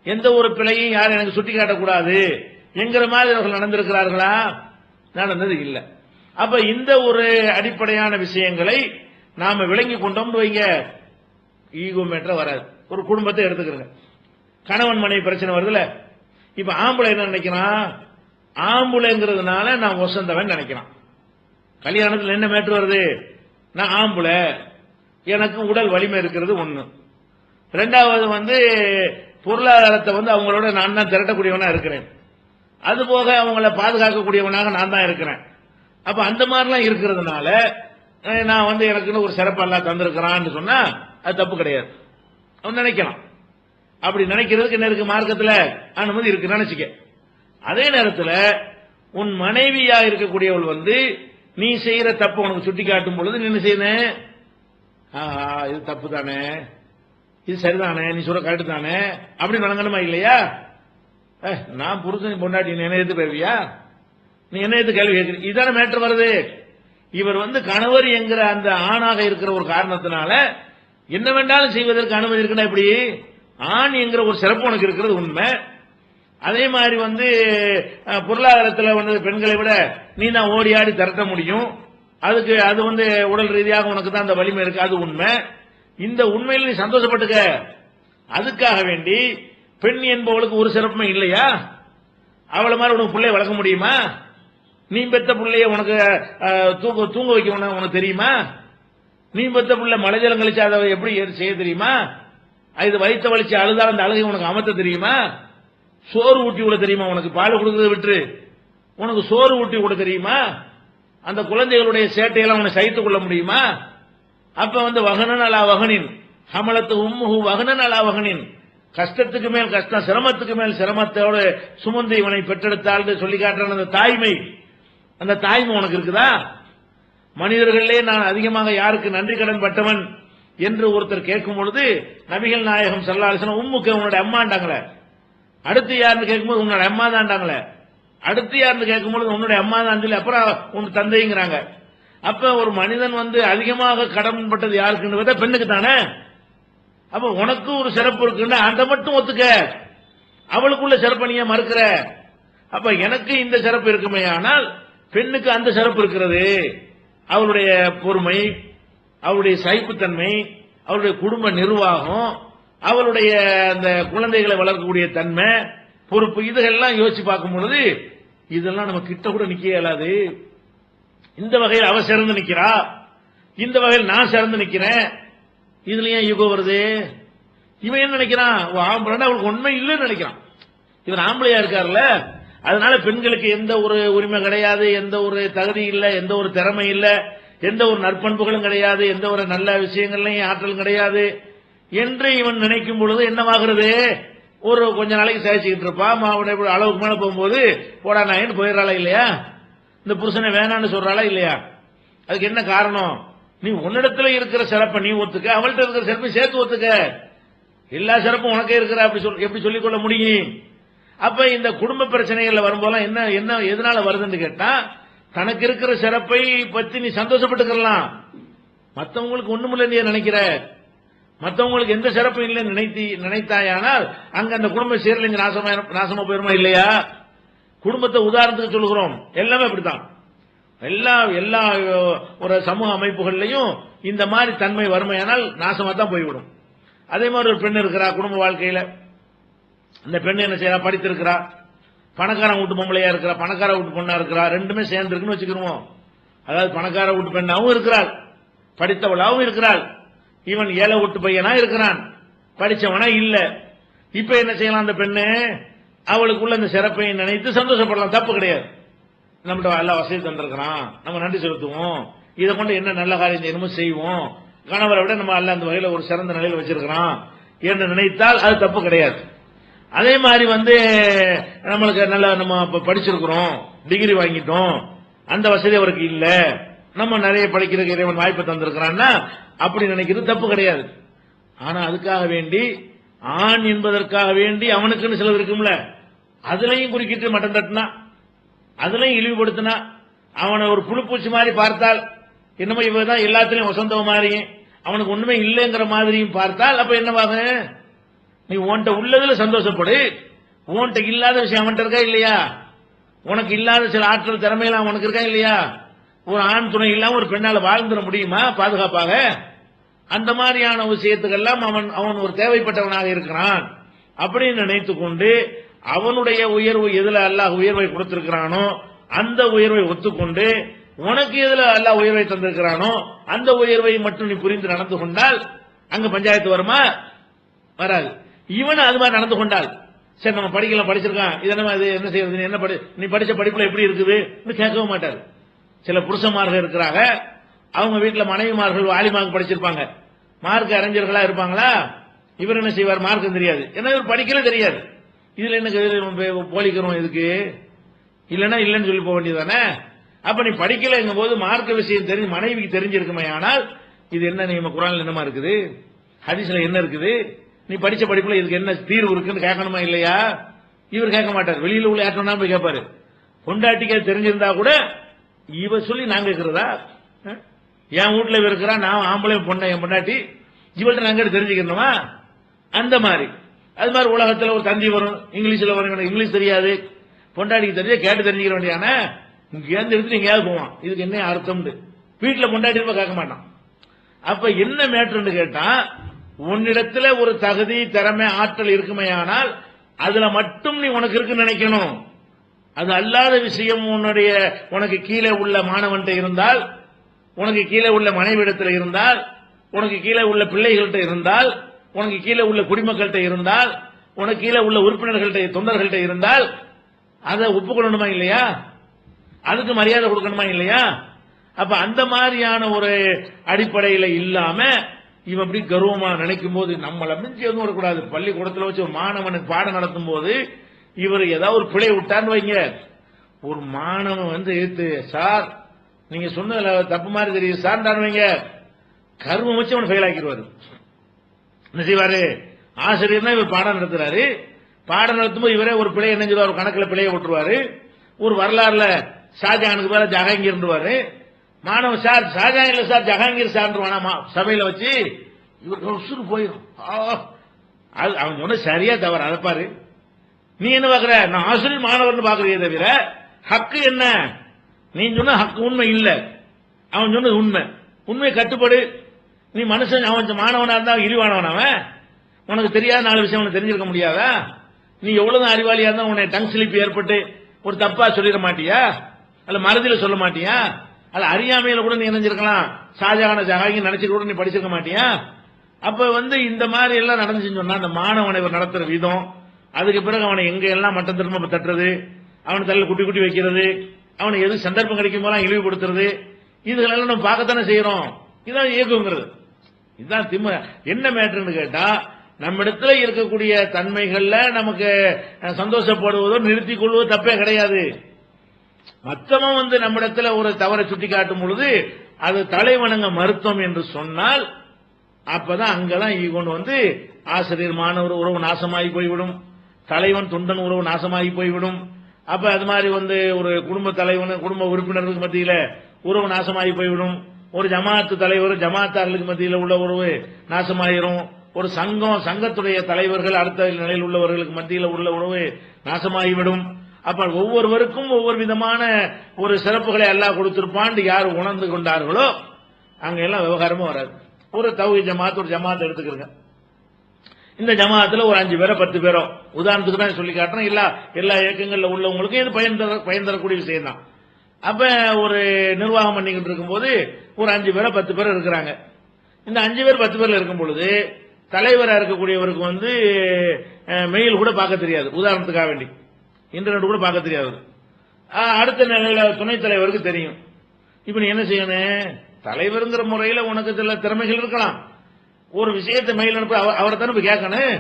எந்த ஒரு பிழையும் யாரும் எனக்கு சுட்டி காட்டக்கூடாது என்கிற மாதிரி அவர்கள் நடந்திருக்கிறார்களா? நடந்தது இல்லை. அப்ப இந்த ஒரு அடிப்படையான விஷயங்களை நாம விளங்கி கொண்டோம் வைங்க, ஈகோ மேட்டர் வராது. ஒரு குடும்பத்தை எடுத்துக்கிறங்க, கணவன் மனைவி பிரச்சனை வருதுல. இப்ப ஆம்பளை என்ன நினைக்கிறான்? ஆம்புலைங்கிறதுனால நான் வசந்தவன் நினைக்கிறான். கல்யாணத்தில் என்ன மேட்டர் வருது? நான் ஆம்புலை, எனக்கு உடல் வலிமை இருக்கிறது ஒண்ணு. ரெண்டாவது வந்து பொருளாதாரத்தை வந்து அவங்களோட நான் தான் திரட்டக்கூடியவனா இருக்கிறேன், அது போக அவங்கள பாதுகாக்கக்கூடியவனாக நான் தான் இருக்கிறேன். அப்ப அந்த மாதிரிலாம் இருக்கிறதுனால நான் வந்து எனக்குன்னு ஒரு சிறப்பு எல்லாம் தந்திருக்கிறான்னு சொன்னா அது தப்பு கிடையாது, அவன் நினைக்கலாம். அப்படி நினைக்கிறதுக்கு என்ன இருக்கு? மார்க்கத்தில் அனுமதி இருக்கு, நினைச்சுக்க. அதே நேரத்தில் உன் மனைவியா இருக்கக்கூடியவள் வந்து நீ செய்யற தப்பு உனக்கு சுட்டி காட்டும் பொழுது நீ என்ன செய்யணும்? இது தப்பு தானே, இது சரிதானே, நீ சொல்ற கரெக்ட் தானே அப்படின்னு வழங்கணுமா இல்லையா? நான் புருஷன் பொண்டாட்டி, நீ என்ன எடுத்து பேவியா? நீ என்ன எடுத்து கேள்வி கேட்க, இதான மேட்டர் வருது. இவர் கணவர் என்கிற அந்த ஆணாக இருக்கிற ஒரு காரணத்தினால என்ன வேண்டாலும் செய்வதற்கு அனுமதி இருக்குன்னா இப்படி ஆண் என்கிற ஒரு சிறப்பு உனக்கு இருக்கிறது உண்மை. அதே மாதிரி பொருளாதாரத்தில் பெண்களை விட நீ தான் ஓடி ஆடி திரட்ட முடியும். அதுக்கு அது உடல் ரீதியாக உனக்கு தான் அந்த வலிமை இருக்கு, அது உண்மை. இந்த உண்மையில் நீ சந்தோஷப்பட்டுக்க. அதுக்காக வேண்டி பெண் என்பவளுக்கு ஒரு சிறப்புமே இல்லையா? அவளை மாதிரி உனக்கு பிள்ளைய வளர்க்க முடியுமா? நீ பெத்த பிள்ளைய உனக்கு தூங்க வைக்க உனக்கு தெரியுமா? நீ பெத்த பிள்ளை மலைஜலம் கழிச்சு அதை எப்படி செய்ய தெரியுமா? இது வயிற்ற வலிச்சு அழுதால் அந்த அழுகை உனக்கு அமர்த்த தெரியுமா? சோறு ஊட்டி விட தெரியுமா? உனக்கு பால் கொடுக்கறத விட்டு உனக்கு சோறு ஊட்டி விட தெரியுமா? அந்த குழந்தைகளுடைய சேட்டையெல்லாம் உனக்கு சகித்துக் கொள்ள முடியுமா? அப்ப வகனன் அலா வகனின் ஹமலத்து உம்முஹு வகனன் அலா வகனின், கஷ்டத்துக்கு மேல் கஷ்டம், சிரமத்துக்கு மேல் சிரமத்தோடு சுமந்து இவனை பெற்றெடுத்தால் சொல்லி காட்டுற அந்த தாய்மை உனக்கு இருக்குதா? மனிதர்களே நான் அதிகமாக யாருக்கு நன்றி கடன் பட்டவன் என்று ஒருத்தர் கேட்கும் பொழுது நபிகள் நாயகம் ஸல்லல்லாஹு அலைஹி வஸல்லம் உம்முக்கு உன்னோட அம்மாண்டாங்களே. அடுத்து யாருன்னு கேட்கும்போது உன்னோட அம்மா தான்டாங்களே. அடுத்து யாருன்னு கேட்கும்போது உன்னுடைய அம்மா தான் சொல்லி அப்புறம் உன் தந்தைங்கிறாங்க. அப்ப ஒரு மனிதன் அதிகமாக கடன் பட்டது யாருக்குன்னு பெண்ணுக்கு தானே. அப்ப உனக்கு ஒரு சிறப்பு இருக்குன்னா அந்த மட்டும் ஒத்துக்க, அவளுக்குள்ள சிறப்பை நீ மறுக்கிற. அப்ப எனக்கு இந்த சிறப்பு இருக்குமே, ஆனால் பெண்ணுக்கு அந்த சிறப்பு இருக்கிறது. அவளுடைய பொறுமை, அவளுடைய சகிப்புத்தன்மை, அவளுடைய குடும்ப நிர்வாகம், அவளுடைய அந்த குழந்தைகளை வளர்க்கக்கூடிய தன்மை, பொறுப்பு, இதெல்லாம் யோசிச்சு பார்க்கும் பொழுது இதெல்லாம் நம்ம கிட்ட கூட நிக்க இயலாது. இந்த வகையில் அவ சிறந்து நிக்கிறா, இந்த வகையில் நான் சிறந்து நிக்கிறேன். இதுல ஏன் யுகம் வருது? இவன் என்ன நினைக்கிறான்? ஆம்பளை அவளுக்கு உண்மை இல்லைன்னு நினைக்கிறான். இவன் ஆம்பளையா இருக்காருல்ல, அதனால பெண்களுக்கு எந்த ஒரு உரிமை கிடையாது, எந்த ஒரு தகுதி இல்லை, எந்த ஒரு திறமை இல்லை, எந்த ஒரு நற்பண்புகளும் கிடையாது, எந்த ஒரு நல்ல விஷயங்கள்லையும் ஆற்றலும் கிடையாது என்று இவன் நினைக்கும் பொழுது என்னவாகிறது? ஒரு கொஞ்ச நாளைக்கு சகிச்சுக்கிட்டு இருப்பான். அளவுக்கு மேல போகும்போது போடா நாயின்னு போயிடறாளா இல்லையா? இந்த புருஷனை வேணான்னு சொல்றாளா இல்லையா? அதுக்கு என்ன காரணம்? நீ உன்னிடத்துல இருக்கிற சிறப்பை நீ ஒத்துக்க, அவள்கிட்ட இருக்கிற சிறப்பை சேர்த்து ஒத்துக்க. எல்லா சிறப்பும் உனக்கே இருக்கிற எப்படி சொல்லிக் கொள்ள முடியும்? அப்ப இந்த குடும்ப பிரச்சனைகள்ல வரும்போது என்ன என்ன எதனால வருதுன்னு கேட்டா, தனக்கு இருக்கிற சிறப்பை பத்தி நீ சந்தோஷப்பட்டுக்கலாம். மற்றவங்களுக்கு ஒண்ணுமில்ல நீ நினைக்கிற, மற்றவங்களுக்கு எந்த சிறப்பும் இல்லை நினைத்தாயானால் அங்க அந்த குடும்ப சீரழிஞ்சு நாசமா போயிருமா இல்லையா? குடும்பத்தை உதாரணத்துக்கு சொல்லுகிறோம், எல்லாமே அப்படித்தான். எல்லா ஒரு சமூக அமைப்புகள்லையும் இந்த மாதிரி தன்மை வறுமையானால் நாசமா தான் போய்விடும். அதே மாதிரி ஒரு பெண் இருக்கிறா குடும்ப வாழ்க்கையில, அந்த பெண் என்ன செய்யறா? படித்திருக்கிறா, பணக்கார வீட்டு பொம்பளையா இருக்கிறா, பணக்கார வீட்டு பொண்ணா இருக்கிறா, ரெண்டுமே சேர்ந்து இருக்குன்னு வச்சுக்கிறோம். அதாவது பணக்கார வீட்டு பெண்ணாவும் இருக்கிறாள், படித்தவளாவும் இருக்கிறாள். இவன் ஏழை வீட்டு பையனா இருக்கிறான், படிச்சவனா இல்ல. இப்ப என்ன செய்யலாம்? அந்த பெண்ணு அவளுக்குள்ள அந்த சிறப்பை நினைத்து சந்தோஷப்படலாம், தப்பு கிடையாது. நம்மகிட்ட எல்லா வசதி தந்திருக்கிறான், நம்ம நன்றி செலுத்துவோம், இதை கொண்டு என்ன நல்ல காரியம் செய்யணுமோ செய்வோம், கணவரை விட நம்ம அல்ல அந்த வகையில ஒரு சிறந்த நிலையில வச்சிருக்கிறான் என்று நினைத்தால் அது தப்பு கிடையாது. அதே மாதிரி நம்மளுக்கு நல்ல நம்ம படிச்சிருக்கிறோம், டிகிரி வாங்கிட்டோம், அந்த வசதி அவருக்கு இல்ல, நம்ம நிறைய படிக்கிறதுக்கு இறைவன் வாய்ப்பை தந்திருக்கிறான்னா அப்படி நினைக்கிறது தப்பு கிடையாது. ஆனா அதுக்காக வேண்டி ஆண் என்பதற்காக வேண்டி அவனுக்குன்னு சிலது இருக்கும்ல, அதுலயும் குறுக்கிட்டு மட்டம் தட்டினா, அதுலயும் இழிவுபடுத்தினா, அவனை ஒரு புழுப்பூச்சி மாதிரி பார்த்தால், என்னமோ இவதான் எல்லாத்திலையும் வசந்தவ மாதிரி, அவனுக்கு ஒண்ணுமே இல்லைங்கிற மாதிரியும் பார்த்தால் அப்ப என்னவாக? நீ உன்கிட்ட உள்ளதுல சந்தோஷப்படு, உன்கிட்ட இல்லாத விஷயம் அவன்கிட்ட இருக்கா இல்லையா? உனக்கு இல்லாத சில ஆற்றல் திறமையெல்லாம் அவனுக்கு இருக்கா இல்லையா? ஒரு ஆண் துணை இல்லாம ஒரு பெண்ணால வாழ்ந்துட முடியுமா பாதுகாப்பாக? அந்த மாதிரியான விஷயத்துக்கெல்லாம் அவன் ஒரு தேவைப்பட்டவனாக இருக்கிறான் அப்படின்னு நினைத்துக் கொண்டு அவனுடைய உயர்வு எதுல அல்லாஹ் உயர்வை கொடுத்திருக்கிறானோ அந்த உயர்வை ஒத்துக்கொண்டு, உனக்கு எதுல அல்லாஹ் உயர்வை தந்திருக்கிறானோ அந்த உயர்வை மட்டும் நீ புரிந்து நடந்து கொண்டால் அங்க பஞ்சாயத்து வருமா? வராது. இவன் அது மாதிரி நடந்து கொண்டால், சரி நம்ம படிக்கலாம், படிச்சிருக்கான், இதெல்லாம் என்ன செய்யறது, என்ன நீ படிச்ச படிப்புல எப்படி இருக்குது கேட்கவும் மாட்டாரு. சில புருஷமார்கள் இருக்கிறாங்க, அவங்க வீட்டுல மனைவிமார்கள் ஆலிமார்க் படிச்சிருப்பாங்க, மார்க் அறிஞர்களா இருப்பாங்களா, இவர் என்ன செய்வார்? மார்க்கும் தெரியாது, ஏன்னா இவர் படிக்கல தெரியாது. இதுல என்ன போலிக்கிறோம் இதுக்கு? இல்லன்னா இல்லன்னு சொல்லி போக வேண்டியதானே. அப்ப நீ படிக்கலங்கும் போது மார்க்க விஷயம் தெரிஞ்சு மனைவிக்கு தெரிஞ்சிருக்குமே, ஆனால் இது என்ன நம்ம குர்ஆன்ல என்னமா இருக்குது, ஹதீஸ்ல என்ன இருக்குது, நீ படிச்ச படிப்புல இதுக்கு என்ன தீர்வு இருக்குன்னு கேட்கணுமா இல்லையா? இவர் கேட்க மாட்டார், வெளியில உள்ள யார்ட்டா போய் கேட்பாரு. பொண்டாட்டிக்கு தெரிஞ்சிருந்தா கூட இவ சொல்லி நாங்க கேட்கிறதா? என் வீட்டுல இருக்கிறான், நான் ஆம்பளை பொண்ணை என் பொண்டாட்டி, இவள்கிட்ட நாங்க தெரிஞ்சுக்கணுமா? அந்த மாதிரி அது மாதிரி உலகத்துல ஒரு தந்தி வரும், இங்கிலீஷ்ல வரும், இங்கிலீஷ் தெரியாது, பொண்டாட்டிக்கு தெரிஞ்ச கேட்டு தெரிஞ்சுக்க வேண்டியான இங்க எடுத்துட்டு எங்கேயாவது போவான். இதுக்கு என்ன அர்த்தம்? வீட்டுல பொண்டாட்டி கேட்க மாட்டான். அப்ப என்ன மேட்ருன்னு கேட்டா, உன்னிடத்துல ஒரு தகுதி, திறமை, ஆற்றல் இருக்குமையானால் அதுல மட்டும் நீ உனக்கு இருக்குன்னு நினைக்கணும். அது அல்லாத விஷயம் உனக்கு கீழே உள்ள மாணவன்கிட்ட இருந்தால், உனக்கு கீழே உள்ள மனைவிடத்தில் இருந்தால், உனக்கு கீழே உள்ள பிள்ளைகள்கிட்ட இருந்தால், உனக்கு கீழே உள்ள குடிமக்கள்கிட்ட இருந்தால், உனக்கு கீழே உள்ள உறுப்பினர்கள்ட்ட தொண்டர்கள்ட்ட இருந்தால் அதை ஒப்புக்கொள்ளணுமா இல்லையா? அதுக்கு மரியாதை கொடுக்கணுமா இல்லையா? அப்ப அந்த மாதிரியான ஒரு அடிப்படையில் இல்லாம இவன் அப்படி கர்வமா நினைக்கும் போது நம்மள மிஞ்சி எதுவும் வரக்கூடாது. பள்ளிக்கூடத்தில் வச்சு ஒரு மாணவனுக்கு பாடம் நடத்தும் போது இவர் ஏதாவது ஒரு பிழை விட்டான்னு வைங்க, ஒரு மாணவன் எடுத்து சார் நீங்க சொன்னதுல தப்பு மாதிரி தெரியுது சார் வைங்க, கர்வம் வச்சு அவனை ஃபெயில் ஆக்கிடுவாரு. என்ன செய்வாரு? ஆசிரியர்னா இவர் பாடம் நடத்துறாரு, பாடம் நடத்தும் போது இவரே ஒரு பிழை என்ன செய்வார், கணக்குல பிழையை விட்டுருவாரு. ஒரு வரலாறுல ஷாஜகானுக்கு பேர ஜஹாங்கீர்வாரு, மாணவன் சார் ஷாஜகான் இல்ல சார் ஜஹாங்கீர் சார்வானா சபையில வச்சு இவருக்கு போயிடும். அவன் சொன்ன சரியா தவறு அதை பாரு. நீ என்ன பாக்குற? நான் ஆசிரியர் மாணவர்னு பாக்குறீங்க தவிர ஹக்கு என்ன? நீ சொன்ன ஹக்கு உண்மை இல்ல, அவன் சொன்னது உண்மை. உண்மை கட்டுப்படு. நீ மனுஷன், அவன் மாணவனா இருந்தா இழிவானவன், அவன் உனக்கு தெரியாத 4 விஷயம் உனக்கு தெரிஞ்சிருக்க முடியாதா? நீ எவ்வளவுதான் அறிவாளியா இருந்தா உன்னை டங் ஸ்லிப் ஏற்பட்டு ஒரு தப்பா சொல்லிட மாட்டியா? அல்ல மறதியில சொல்ல மாட்டியா? அல்ல அறியாமையில கூட நீ நினைஞ்சிருக்கலாம், ஷாஜகான ஜஹாங்கீர் நினைச்சு கூட நீ படிச்சிருக்க மாட்டியா? அப்ப இந்த மாதிரி எல்லாம் நடந்துச்சுன்னு சொன்னா அந்த மாணவனை நடத்துற விதம், அதுக்கு பிறகு அவனை எங்க எல்லாம் மட்டம் திரும்ப தட்டுறது, அவனை தலையில குட்டி குட்டி வைக்கிறது, அவனை எது சந்தர்ப்பம் கிடைக்கும் போதெல்லாம் இழிவுபடுத்துறது, இதுகளெல்லாம் நம்ம பார்க்கத்தானே செய்யறோம். இதான் இயக்குங்கிறது. இதுதான் திம்ம. என்ன மேட்டர்னு கேட்டா, நம்ம இடத்துல இருக்கக்கூடிய தன்மைகள்ல நமக்கு சந்தோஷப்படுவதோ நிறுத்திக் கொள்வதோ தப்பே கிடையாது. மொத்தமும் நம்ம இடத்துல ஒரு தவறை சுட்டி காட்டும் பொழுது அது தலைவணங்க மருத்துவம் என்று சொன்னால் அப்பதான் அங்கதான் ஈகோன்னு ஆசிரியர் மாணவர் உறவு நாசமாகி போய்விடும், தலைவன் தொண்டன் உறவு நாசமாகி போய்விடும். அப்ப அது மாதிரி ஒரு குடும்ப தலைவன் குடும்ப உறுப்பினர்களுக்கு மத்தியில உறவு நாசமாகி போய்விடும். ஒரு ஜமாத்து தலைவர் ஜமாத்தார்களுக்கு மத்தியில் உள்ள உறவு நாசமாயிரும். ஒரு சங்கத்துடைய தலைவர்கள் அடுத்த நிலையில் உள்ளவர்களுக்கு மத்தியில் உள்ள உறவு நாசமாகிவிடும். அப்ப ஒவ்வொருவருக்கும் ஒவ்வொரு விதமான ஒரு சிறப்புகளை எல்லாம் கொடுத்திருப்பான். யார் உணர்ந்து கொண்டார்களோ அங்க எல்லாம் விவகாரமும் வராது. ஒரு தௌஹீத் ஜமாத், ஒரு ஜமாத் எடுத்துக்கிறங்க. இந்த ஜமாத்துல ஒரு 5 பேரோ 10 பேரோ, உதாரணத்துக்கு தான் சொல்லி காட்டுறேன், எல்லா இயக்கங்கள்ல உள்ளவங்களுக்கும் இது பயன் தரக்கூடிய விஷயம் தான். அப்ப ஒரு நிர்வாகம் பண்ணிக்கிட்டு இருக்கும் போது ஒரு 5 பேரோ 10 பேர் இருக்கிறாங்க. இந்த 5 பேர் 10 பேர்ல இருக்கும் பொழுது தலைவராக இருக்கக்கூடியவருக்கு மெயில் கூட பார்க்க தெரியாது, உதாரணத்துக்காக வேண்டி இன்டர்நெட் கூட பார்க்க தெரியாது. அடுத்த நிலையில துணைத் தலைவருக்கு தெரியும். இப்ப நீ என்ன செய்யணும்? தலைவருங்கிற முறையில உனக்கு சில திறமைகள் இருக்கலாம், ஒரு விஷயத்தை மெயில் அனுப்ப அவரை தானே கேட்கணும்.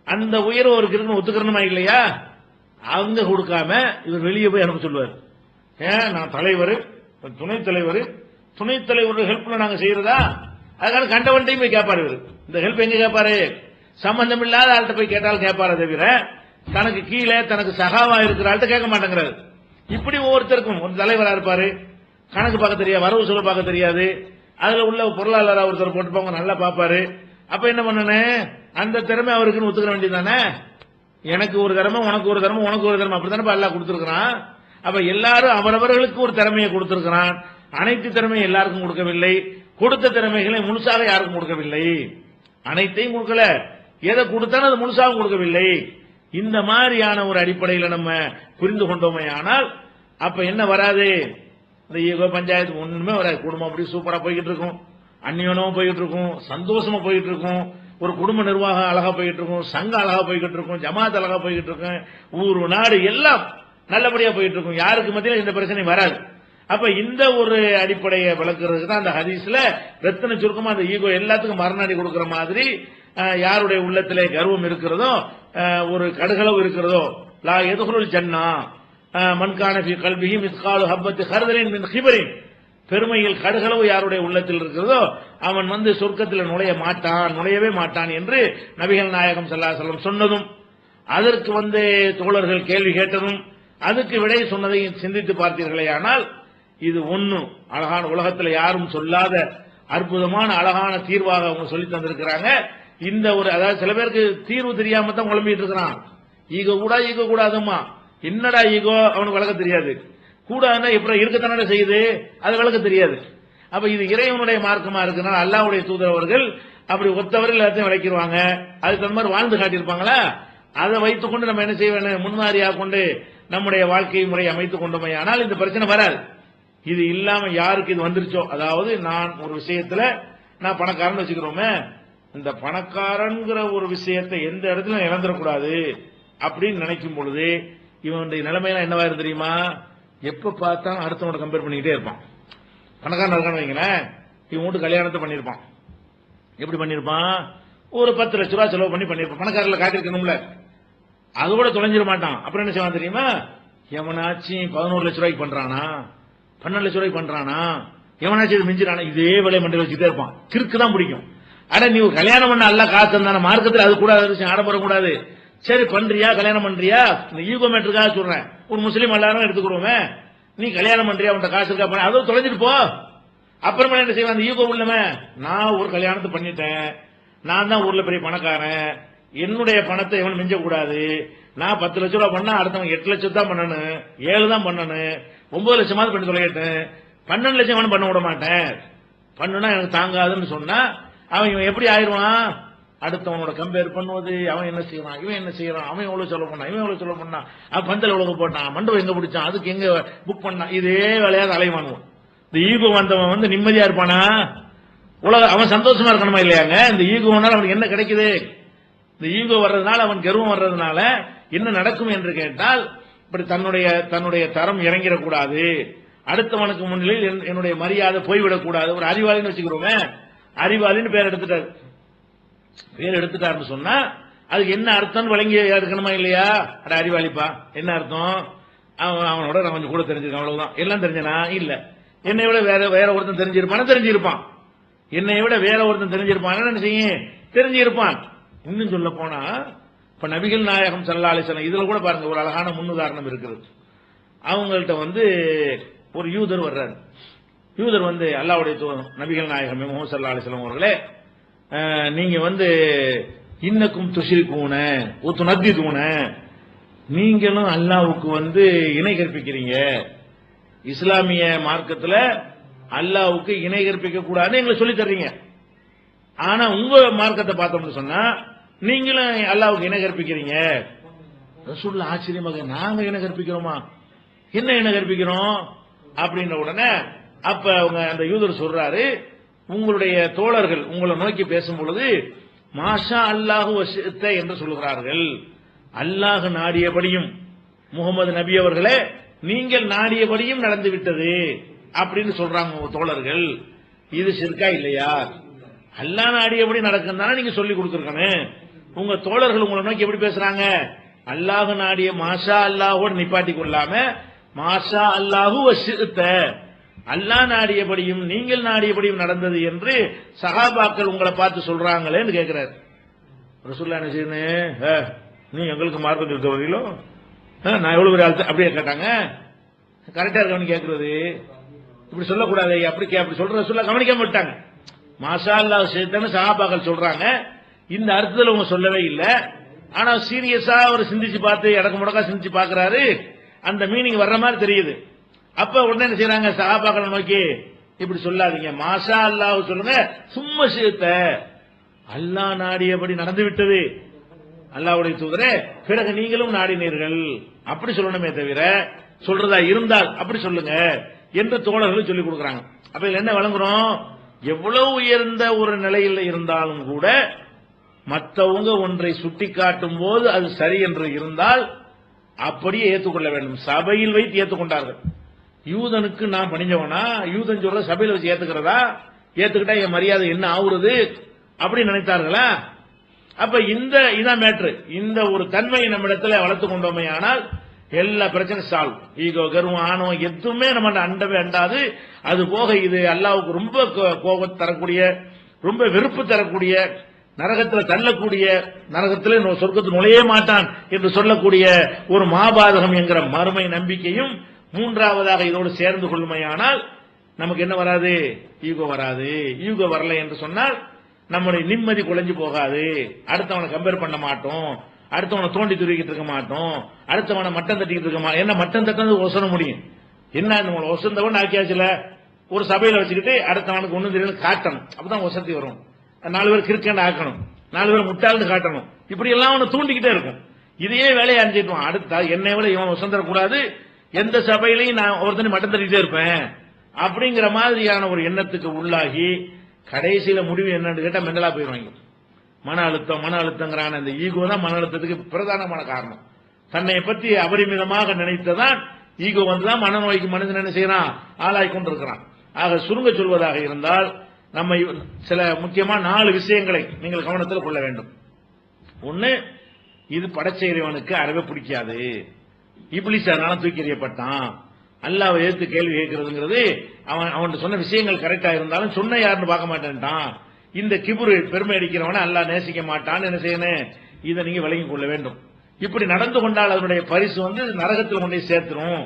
அந்த உயர்வு அவருக்கு இருக்குன்னு ஒத்துக்கிறணுமா இல்லையா? அவங்க கொடுக்காம இவர் வெளியே போய் அனுப்ப சொல்லுவார். நான் தலைவர், துணைத் தலைவர், துணைத் தலைவருடைய ஹெல்ப்ல நாங்க செய்யறதா? அதுக்கான கண்டவன்ட்டையும் போய் கேட்பாரு. இவர் இந்த ஹெல்ப் எங்க கேட்பாரு? சம்பந்தம் இல்லாத ஆள்கிட்ட போய் கேட்டாலும் கேட்பாரு தவிர தனக்கு கீழே தனக்கு சகாவா இருக்கிற ஆள்கிட்ட கேட்க மாட்டேங்கிறாரு. இப்படி ஒவ்வொருத்தருக்கும் ஒரு தலைவரா இருப்பாரு, கணக்கு பார்க்க தெரியாது, வரவு சொல்ல பார்க்க தெரியாது, அதுல உள்ள பொருளாளராக ஒருத்தர் போட்டுப்பாங்க நல்லா பாப்பாரு. அப்ப என்ன பண்ணணும்? அந்த திறமை அவருக்குன்னு ஒத்துக்க வேண்டியதானே? எனக்கு ஒரு திறமை, உனக்கு ஒரு திறமை, உனக்கு ஒரு திறமை, அப்படித்தானே எல்லாம் கொடுத்திருக்கிறான். அப்ப எல்லாரும் அவரவர்களுக்கு ஒரு திறமையை கொடுத்திருக்கிறான். அனைத்து திறமையும் எல்லாருக்கும் கொடுக்கவில்லை, கொடுத்த திறமைகளை முழுசாக யாருக்கும் கொடுக்கவில்லை, அனைத்தையும் கொடுக்கல, எதை கொடுத்தாலும் அது முழுசாக கொடுக்கவில்லை. இந்த மாதிரியான ஒரு அடிப்படையில் நம்ம புரிந்து கொண்டோமே ஆனால் அப்ப என்ன வராது? இந்த ஈகோ பஞ்சாயத்து ஒண்ணுமே வராது. குடும்பம் அப்படி சூப்பரா போய்கிட்டு இருக்கும், அந்நியனமும் போயிட்டு இருக்கும், சந்தோஷமா போயிட்டு இருக்கும், ஒரு குடும்ப நிர்வாகம் அழகா போயிட்டு இருக்கும், சங்கம் அழகா போய்கிட்டு இருக்கும், ஜமாத் அழகா போய்கிட்டு இருக்கும், ஊர் நாடு எல்லாம் நல்லபடியா போயிட்டு இருக்கும். யாருக்கு மத்தியில இந்த பிரச்சனை வராது. அப்ப இந்த ஒரு அடிப்படையை விளக்குறதுக்கு தான் அந்த ஹதீஸ்ல ரத்தின சுருக்கமா அந்த ஈகோ எல்லாத்துக்கும் மரணாடி கொடுக்கிற மாதிரி யாருடைய உள்ளத்திலே கர்வம் இருக்கிறதோ, ஒரு கடுகளவு இருக்கிறதோ, லா யதுகுலுல் ஜன்னா மன் கான ஃபீ கல்பிஹி மிஸ்காலு ஹப்பத்தி ஹர்தலின் மின் கிபரின், பெருமையில் கடுகளவு யாருடைய உள்ளத்தில் இருக்கிறதோ அவன் சொர்க்கத்தில் நுழையவே மாட்டான் என்று நபிகள் நாயகம் ஸல்லல்லாஹு அலைஹி வஸல்லம் சொன்னதும், அதற்கு தோழர்கள் கேள்வி கேட்டதும், அதுக்கு விடை சொன்னதை சிந்தித்து பார்த்தீர்களே ஆனால் இது ஒண்ணு அழகான, உலகத்துல யாரும் சொல்லாத அற்புதமான அழகான தீர்வாக அவங்க சொல்லி தந்திருக்கிறாங்க. இந்த ஒரு, அதாவது சில பேருக்கு தீர்வு தெரியாம தான் குழம்பிட்டு இருக்கிறான். ஈகோ கூட ஈகோ கூடாதுமா, என்னடா ஈகோ அவனுக்கு விளக்க தெரியாது. கூடாதுன்னா எப்படி இருக்கத்தானே செய்யுது, அது விளக்க தெரியாது. அப்ப இது இறைவனுடைய மார்க்கமா இருக்குன்னா அல்லாஹ்வுடைய தூதர் அவர்கள் அப்படி ஒத்தவர்கள் எல்லாத்தையும் விளக்கிடுவாங்க. அதுக்கு தகுந்த மாதிரி வாழ்ந்து காட்டியிருப்பாங்களா, அதை வைத்துக் கொண்டு நம்ம என்ன செய்ய வேண்டும், முன்மாதிரியாக கொண்டு நம்முடைய வாழ்க்கை முறை அமைத்துக் கொண்டோமே, ஆனால் இந்த பிரச்சனை வராது. இது இல்லாம யாருக்கு இது வந்துருச்சோ, அதாவது நான் ஒரு விஷயத்துல நான் பணக்காரன் வச்சுக்கிறோமே, இந்த பணக்காரன்கிற ஒரு விஷயத்தை எந்த இடத்துல இழந்துடக்கூடாது அப்படின்னு நினைக்கும் பொழுது இவனுடைய நிலைமையெல்லாம் என்னவா இருக்கு தெரியுமா, எப்ப பார்த்தாலும் அடுத்தவனோட கம்பேர் பண்ணிக்கிட்டே இருப்பான். பணக்காரன் இருக்கான்னு வைங்களேன், இவன் வீட்டு கல்யாணத்தை பண்ணிருப்பான். எப்படி பண்ணிருப்பான், ஒரு 10 லட்ச ரூபாய் செலவு பண்ணிருப்பான். பணக்காரில் காட்டிருக்கணும்ல, அது கூட தொலைஞ்சிட மாட்டான். அப்புறம் என்ன செய்வான் தெரியுமா, எவனாச்சும் 11 லட்ச ரூபாய்க்கு பண்றானா, 12 லட்ச ரூபாய்க்கு பண்றானா, எவனாச்சும் இது மிஞ்சிரானா, இதே வேலையை மண்டியில் வச்சுட்டே இருப்பான். கிறுக்கு தான் பிடிக்கும். ஆனா நீ கல்யாணம் பண்ண அல்ல காசு இருந்தான மார்க்கத்தில் அது கூட ஆடம்பரம் கூடாது. சரி பண்றியா, கல்யாணம் பண்றியா, இந்த ஈகோ மேட்டருக்காக சொல்றேன். ஒரு முஸ்லீம் எல்லாரும் எடுத்துக்கிறோமே, நீ கல்யாணம் பண்றியா, உன்ட காசு இருக்கா, பண்ண அதுவும் தொலைஞ்சிட்டு போ. அப்புறமா என்ன செய்வான், அந்த ஈகோ உள்ளவன், நான் ஒரு கல்யாணத்தை பண்ணிட்டேன், நான் தான் ஊர்ல பெரிய பணக்காரன், என்னுடைய பணத்தை எவன் மிஞ்ச கூடாது, நான் 10 லட்சம் ரூபாய் பண்ணா அடுத்தவங்க 8 லட்சம் தான் பண்ணணும், 7 தான் பண்ணணும், 9 லட்சமாவது பண்ணி தொலைட்டேன், 12 லட்சம் அவன் பண்ண விட மாட்டேன், பண்ணுனா எனக்கு தாங்காதுன்னு சொன்னா அவன் இவன் எப்படி ஆயிடுவான், அடுத்தவனோட கம்பேர் பண்ணுவது, அவன் என்ன செய்யறான், இவன் என்ன செய்யறான், அவன் எவ்வளவு சொல்ல பண்ணான், இவன் எவ்வளவு சொல்ல பண்ணான், அவன் பந்தல் எவ்வளவு போட்டான், மண்டபம் எங்க பிடிச்சான், அதுக்கு எங்க புக் பண்ணான், இதே வேலையாக அலைவானுவோம். இந்த ஈகோ வந்தவன் வந்து நிம்மதியா இருப்பானா, அவன் சந்தோஷமா இருக்கணுமா இல்லையாங்க. இந்த ஈகோனால அவனுக்கு என்ன கிடைக்குது, இந்த ஈகோ வர்றதுனால அவன் கர்வம் வர்றதுனால என்ன நடக்கும் என்று கேட்டால், இப்படி தன்னுடைய தரம் இறங்கிடக்கூடாது, அடுத்தவனுக்கு முன்னிலையில் என்னுடைய மரியாதை போய்விடக்கூடாது. ஒரு அறிவாளின்னு வச்சுக்கிறோமே, அறிவாளின்னு பேர் எடுத்துட்டாருன்னு சொன்னா அதுக்கு என்ன அர்த்தம் விளங்கி இருக்கணுமா இல்லையா. அட அறிவாளிப்பா என்ன அர்த்தம், அவனோட நான் கொஞ்சம் கூட தெரிஞ்சிருக்கேன் அவ்வளவுதான், எல்லாம் தெரிஞ்சனா இல்ல, என்னை விட வேற ஒருத்தன் தெரிஞ்சிருப்பான், என்னை விட வேற ஒருத்தன் தெரிஞ்சிருப்பான், என்ன செய்யும் தெரிஞ்சிருப்பான். இன்னும் சொல்ல போனா இப்ப நபிகள் நாயகம் ஸல்லல்லாஹு அலைஹி வஸல்லம் இதுல கூட பாருங்க ஒரு அழகான முன்னுதாரணம் இருக்குது. அவங்கள்ட்ட வந்து ஒரு யூதர் வர்றாரு. யூதர் வந்து அல்லாஹ்வுடைய நபிகள் நாயகம் முஹம்மது ஸல்லல்லாஹு அலைஹி வஸல்லம் அவர்களே, நீங்க வந்து இன்னக்கும் துஷ்ரிகூன வதுனத்திதுன, நீங்களும் அல்லாஹ்வுக்கு வந்து இணை கற்பிக்கிறீங்க, இஸ்லாமிய மார்க்கத்துல அல்லாஹ்வுக்கு இணை கற்பிக்க கூடாதுன்னு எங்களை சொல்லி தர்றீங்க. ஆனா உங்க மார்க்கத்தை பார்த்தோம்னு சொன்னா நீங்களும் அல்லாஹ்வுக்கு இணை கற்பிக்கிறீங்க. ரசூலுல்லாஹ் ஆச்சரியமாக, நாங்க இணை கற்பிக்கிறோமா, என்ன இணை கற்பிக்கிறோம் அப்படின்ற உடனே அப்ப அவங்க அந்த யூதர் சொல்றாரு, உங்களுடைய தோழர்கள் உங்களை நோக்கி பேசும் பொழுது மாஷா அல்லாஹு வஷித்த என்று சொல்கிறார்கள், அல்லாஹ் நாடியபடியும் முகமது நபி அவர்களே நீங்கள் நாடியபடியும் நடந்து விட்டது அப்படின்னு சொல்றாங்க உங்க தோழர்கள். இது ஷிர்கா இல்லையா, அல்லாஹ் நாடியபடி நடக்கும் தானே நீங்க சொல்லி கொடுத்துருக்கணும். உங்க தோழர்கள் உங்களை நோக்கி எப்படி பேசுறாங்க, அல்லாஹ் நாடிய மாஷா அல்லாஹோடு நிப்பாட்டி கொள்ளாம மாஷா அல்லாஹு வஷித்த, அல்லாஹ் நாடியபடியும் நீங்கள் நாடியபடியும் நடந்தது என்று சஹாபாக்கள் உங்களை பார்த்து சொல்றாங்களேன்னு கேட்கிறார். ரசூலுல்லாஹ் என்ன செய்யணும், நீ எங்களுக்கு மார்க்கம் சொல்லிட்டு வரீங்களோ, நான் எவ்வளவு பெரிய ஆள் அப்படியே கேட்டாங்க. கரெக்டா இருக்கவனு கேட்கறது இப்படி சொல்லக்கூடாது, அப்படி சொல்ற ரசூலுல்லாஹ் கவனிக்காம விட்டாங்க. மாஷா அல்லாஹ் செய்தன்னு சஹாபாக்கள் சொல்றாங்க, இந்த அர்த்தத்தில் அவங்க சொல்லவே இல்லை. ஆனா சீரியஸா அவர் சிந்திச்சு பார்த்து இடக்கு முடக்கா சிந்திச்சு பாக்குறாரு, அந்த மீனிங் வர்ற மாதிரி தெரியுது. அப்ப உடனே என்ன செய்யறாங்க, சஹாபாக்களை நோக்கி இப்படி சொல்லாதீங்க, மாஷா அல்லாஹ் சொல்லுங்க, சும்மா சேர்த்த அல்லாஹ் நாடியபடி நடந்து விட்டது, அல்லாஹ்வுடைய தூதரே பிறகு நீங்களும் நாடினீர்கள் அப்படி சொல்லணுமே தவிர, சொல்றதா இருந்தால் அப்படி சொல்லுங்க என்று தோழர்கள் சொல்லிக் கொடுக்கறாங்க. அப்ப இதுல என்ன வழங்குறோம், எவ்வளவு உயர்ந்த ஒரு நிலையில் இருந்தாலும் கூட மற்றவங்க ஒன்றை சுட்டிக்காட்டும் போது அது சரி என்று இருந்தால் அப்படியே ஏற்றுக்கொள்ள வேண்டும். சபையில் வைத்து ஏற்றுக்கொண்டார்கள். யூதனுக்கு நான் பணிஞ்சவனா, யூதன் சொல்ற சபையில் வச்சு ஏத்துக்கிறதா, ஏத்துக்கிட்டா என் மரியாதை என்ன ஆகுறது அப்படி நினைத்தார்களா. அப்ப இதான் மேட்ரு. இந்த ஒரு தன்மையை நம்ம இடத்துல வளர்த்து கொண்டோமே ஆனால் எல்லா பிரச்சனையும் சால்வ். ஈகோ கர்வம் ஆணவம் எதுவுமே நம்ம அண்டவே அண்டாது. அது போக இது அல்லாஹ்வுக்கு ரொம்ப கோபம் தரக்கூடிய, ரொம்ப வெறுப்பு தரக்கூடிய, நரகத்தில் தள்ளக்கூடிய, நரகத்தில் சொர்க்கத்தில் நுழைய மாட்டான் என்று சொல்லக்கூடிய ஒரு மாபாதகம் என்கிற மறுமை நம்பிக்கையும் மூன்றாவதாக இதோடு சேர்ந்து கொள்ளுமையானால் நமக்கு என்ன வராது? ஈகோ வராது. ஈகோ வரல என்று சொன்னால் நம்முடைய நிம்மதி குலைஞ்சு போகாது. அடுத்தவனை கம்பேர் பண்ண மாட்டோம், அடுத்தவனை தோண்டி துருக்கிட்டு இருக்க மாட்டோம், அடுத்தவனை மட்டம் தட்டிக்கிட்டு இருக்க மாட்டோம். என்ன மட்டம் தட்டது ஒசன முடியும்? என்ன ஒசந்தவன் ஆக்கியாச்சுல, ஒரு சபையில வச்சுக்கிட்டு அடுத்தவனுக்கு ஒண்ணு தெரியல காட்டணும். அப்பதான் ஒசத்தி வரும். 4 பேர் கிறுக்கண்டு ஆக்கணும், 4 பேர் முட்டாள்னு காட்டணும். இப்படி எல்லாம் அவனை தூண்டிக்கிட்டே இருக்கும். இதையே வேலையை அணிஞ்சிட்டுவான். அடுத்த என்னை விட இவன் வசந்தரக்கூடாது, எந்த சபையிலையும் நான் ஒருத்தனை மட்டம் தட்டிட்டே இருப்பேன் அப்படிங்கிற மாதிரியான ஒரு எண்ணத்துக்கு உள்ளாகி கடைசியில முடிவு என்னன்னு கேட்டா மெண்டலா போயிடுவாங்க. மன அழுத்தங்கிறான இந்த ஈகோ தான் மன அழுத்தத்துக்கு பிரதானமான காரணம். தன்னை பற்றி அபரிமிதமாக நினைத்ததான் ஈகோ வந்துதான் மனநோய்க்கு மனிதன் என்ன செய்யறான்? ஆளாய் கொண்டிருக்கிறான். ஆக சுருங்க சொல்வதாக இருந்தால் நம்ம சில முக்கியமான 4 விஷயங்களை நீங்கள் கவனத்தில் கொள்ள வேண்டும். ஒன்னு, இது படைச்ச இறைவனுக்கு அறவே பிடிக்காது. இப்லீஸ் அதனால தூக்கி எறியப்பட்டான். அல்லாஹ்வை ஏத்து கேள்வி கேட்கிறதுங்கிறது அவன் சொன்ன விஷயங்கள் கரெக்டா இருந்தாலும் சொன்ன யாருன்னு பார்க்க மாட்டேன்ட்டான். இந்த கிபுரு பெருமை அடிக்கிறவன அல்லாஹ் நேசிக்க மாட்டான்னு என்ன செய்யணும்? இதை நீங்க விளங்கிக் கொள்ள வேண்டும். இப்படி நடந்து கொண்டால் அதனுடைய பரிசு நரகத்தில் கொண்டே சேர்த்துரும்.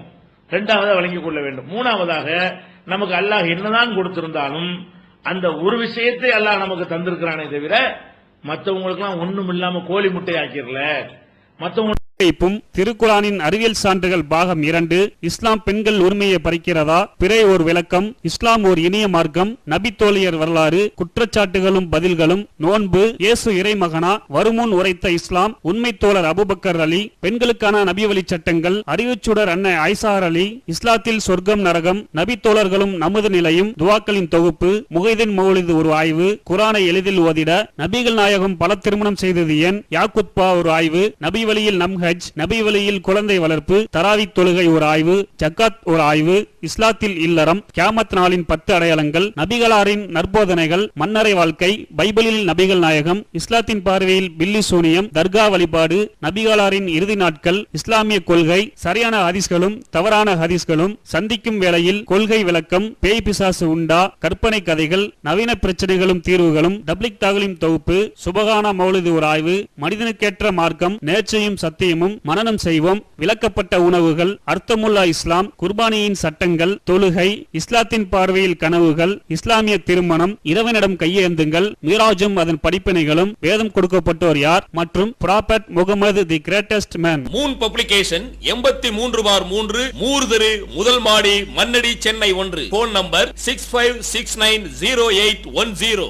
2வது விளங்கிக் கொள்ள வேண்டும். 3வதாக நமக்கு அல்லாஹ் என்னதான் கொடுத்திருந்தாலும் அந்த ஒரு விஷயத்தை அல்லாஹ் நமக்கு தந்திருக்கிறானே தவிர மற்றவங்களுக்கு எல்லாம் ஒண்ணும் இல்லாம கோழி முட்டை ஆக்கிரல. மற்றவங்க திருக்குரானின் அறிவியல் சான்றுகள் பாகம் 2 இஸ்லாம் பெண்கள் உரிமையை பறிக்கிறதா? பிறை ஒரு விளக்கம், இஸ்லாம் ஒரு இனிய மார்க்கம், நபித்தோழியர் வரலாறு, குற்றச்சாட்டுகளும் பதில்களும், நோன்பு, இயேசு இறைமகனா, வருமுன் உரைத்த இஸ்லாம், உண்மை தோழர் அபுபக்கர் அலி, பெண்களுக்கான நபி வழி சட்டங்கள், அறிவுச்சுடர் அன்னை ஐசார் அலி, இஸ்லாத்தில் சொர்க்கம் நரகம், நபித்தோழர்களும் நமது நிலையும், துவாக்களின் தொகுப்பு, முகைதீன் மௌலிது ஒரு ஆய்வு, குரானை எளிதில் ஓதிட, நபிகள் நாயகம் பல திருமணம் செய்தது ஏன், யாக்குத்பா ஒரு ஆய்வு, நபி வழியில் நம் நபி வழியில் குழந்தை வளர்ப்பு, தராவி தொழுகை ஒரு ஆய்வு, ஜக்காத் ஒரு ஆய்வு, இஸ்லாத்தில் இல்லறம், கியாமத் நாளின் 10 அடையாளங்கள், நபிகளாரின் நற்போதனைகள், மன்னரை வாழ்க்கை, பைபிளில் நபிகள் நாயகம், இஸ்லாத்தின் பார்வையில் பில்லி சூனியம், தர்கா வழிபாடு, நபிகளாரின் இறுதி நாட்கள், இஸ்லாமிய கொள்கை, சரியான ஹதீஸ்களும் தவறான ஹதீஸ்களும், சந்திக்கும் வேளையில் கொள்கை விளக்கம், பேய் பிசாசு உண்டா, கற்பனை கதைகள், நவீன பிரச்சனைகளும் தீர்வுகளும், டப்ளிக் தாகலின் தொகுப்பு, சுபகான மௌலிது ஒரு ஆய்வு, மனிதனுக்கேற்ற மார்க்கம், நேர்ச்சையும் சத்தியமும் மனனம் செய்வோம், விளக்கப்பட்ட உணவுகள், அர்த்தமுல்லா இஸ்லாம், குர்பானியின் சட்டங்கள், தொழுகை, இஸ்லாத்தின் பார்வையில் கனவுகள், இஸ்லாமிய திருமணம், இறைவனிடம் கையேந்துங்கள், மீராஜும் அதன் படிப்பினைகளும், வேதம் கொடுக்கப்பட்டோர் யார் மற்றும் prophet Muhammad the greatest man. Moon publication 83/3 மூர்தரு முதல் மாடி மண்ணடி சென்னை 1. Phone number 65690810.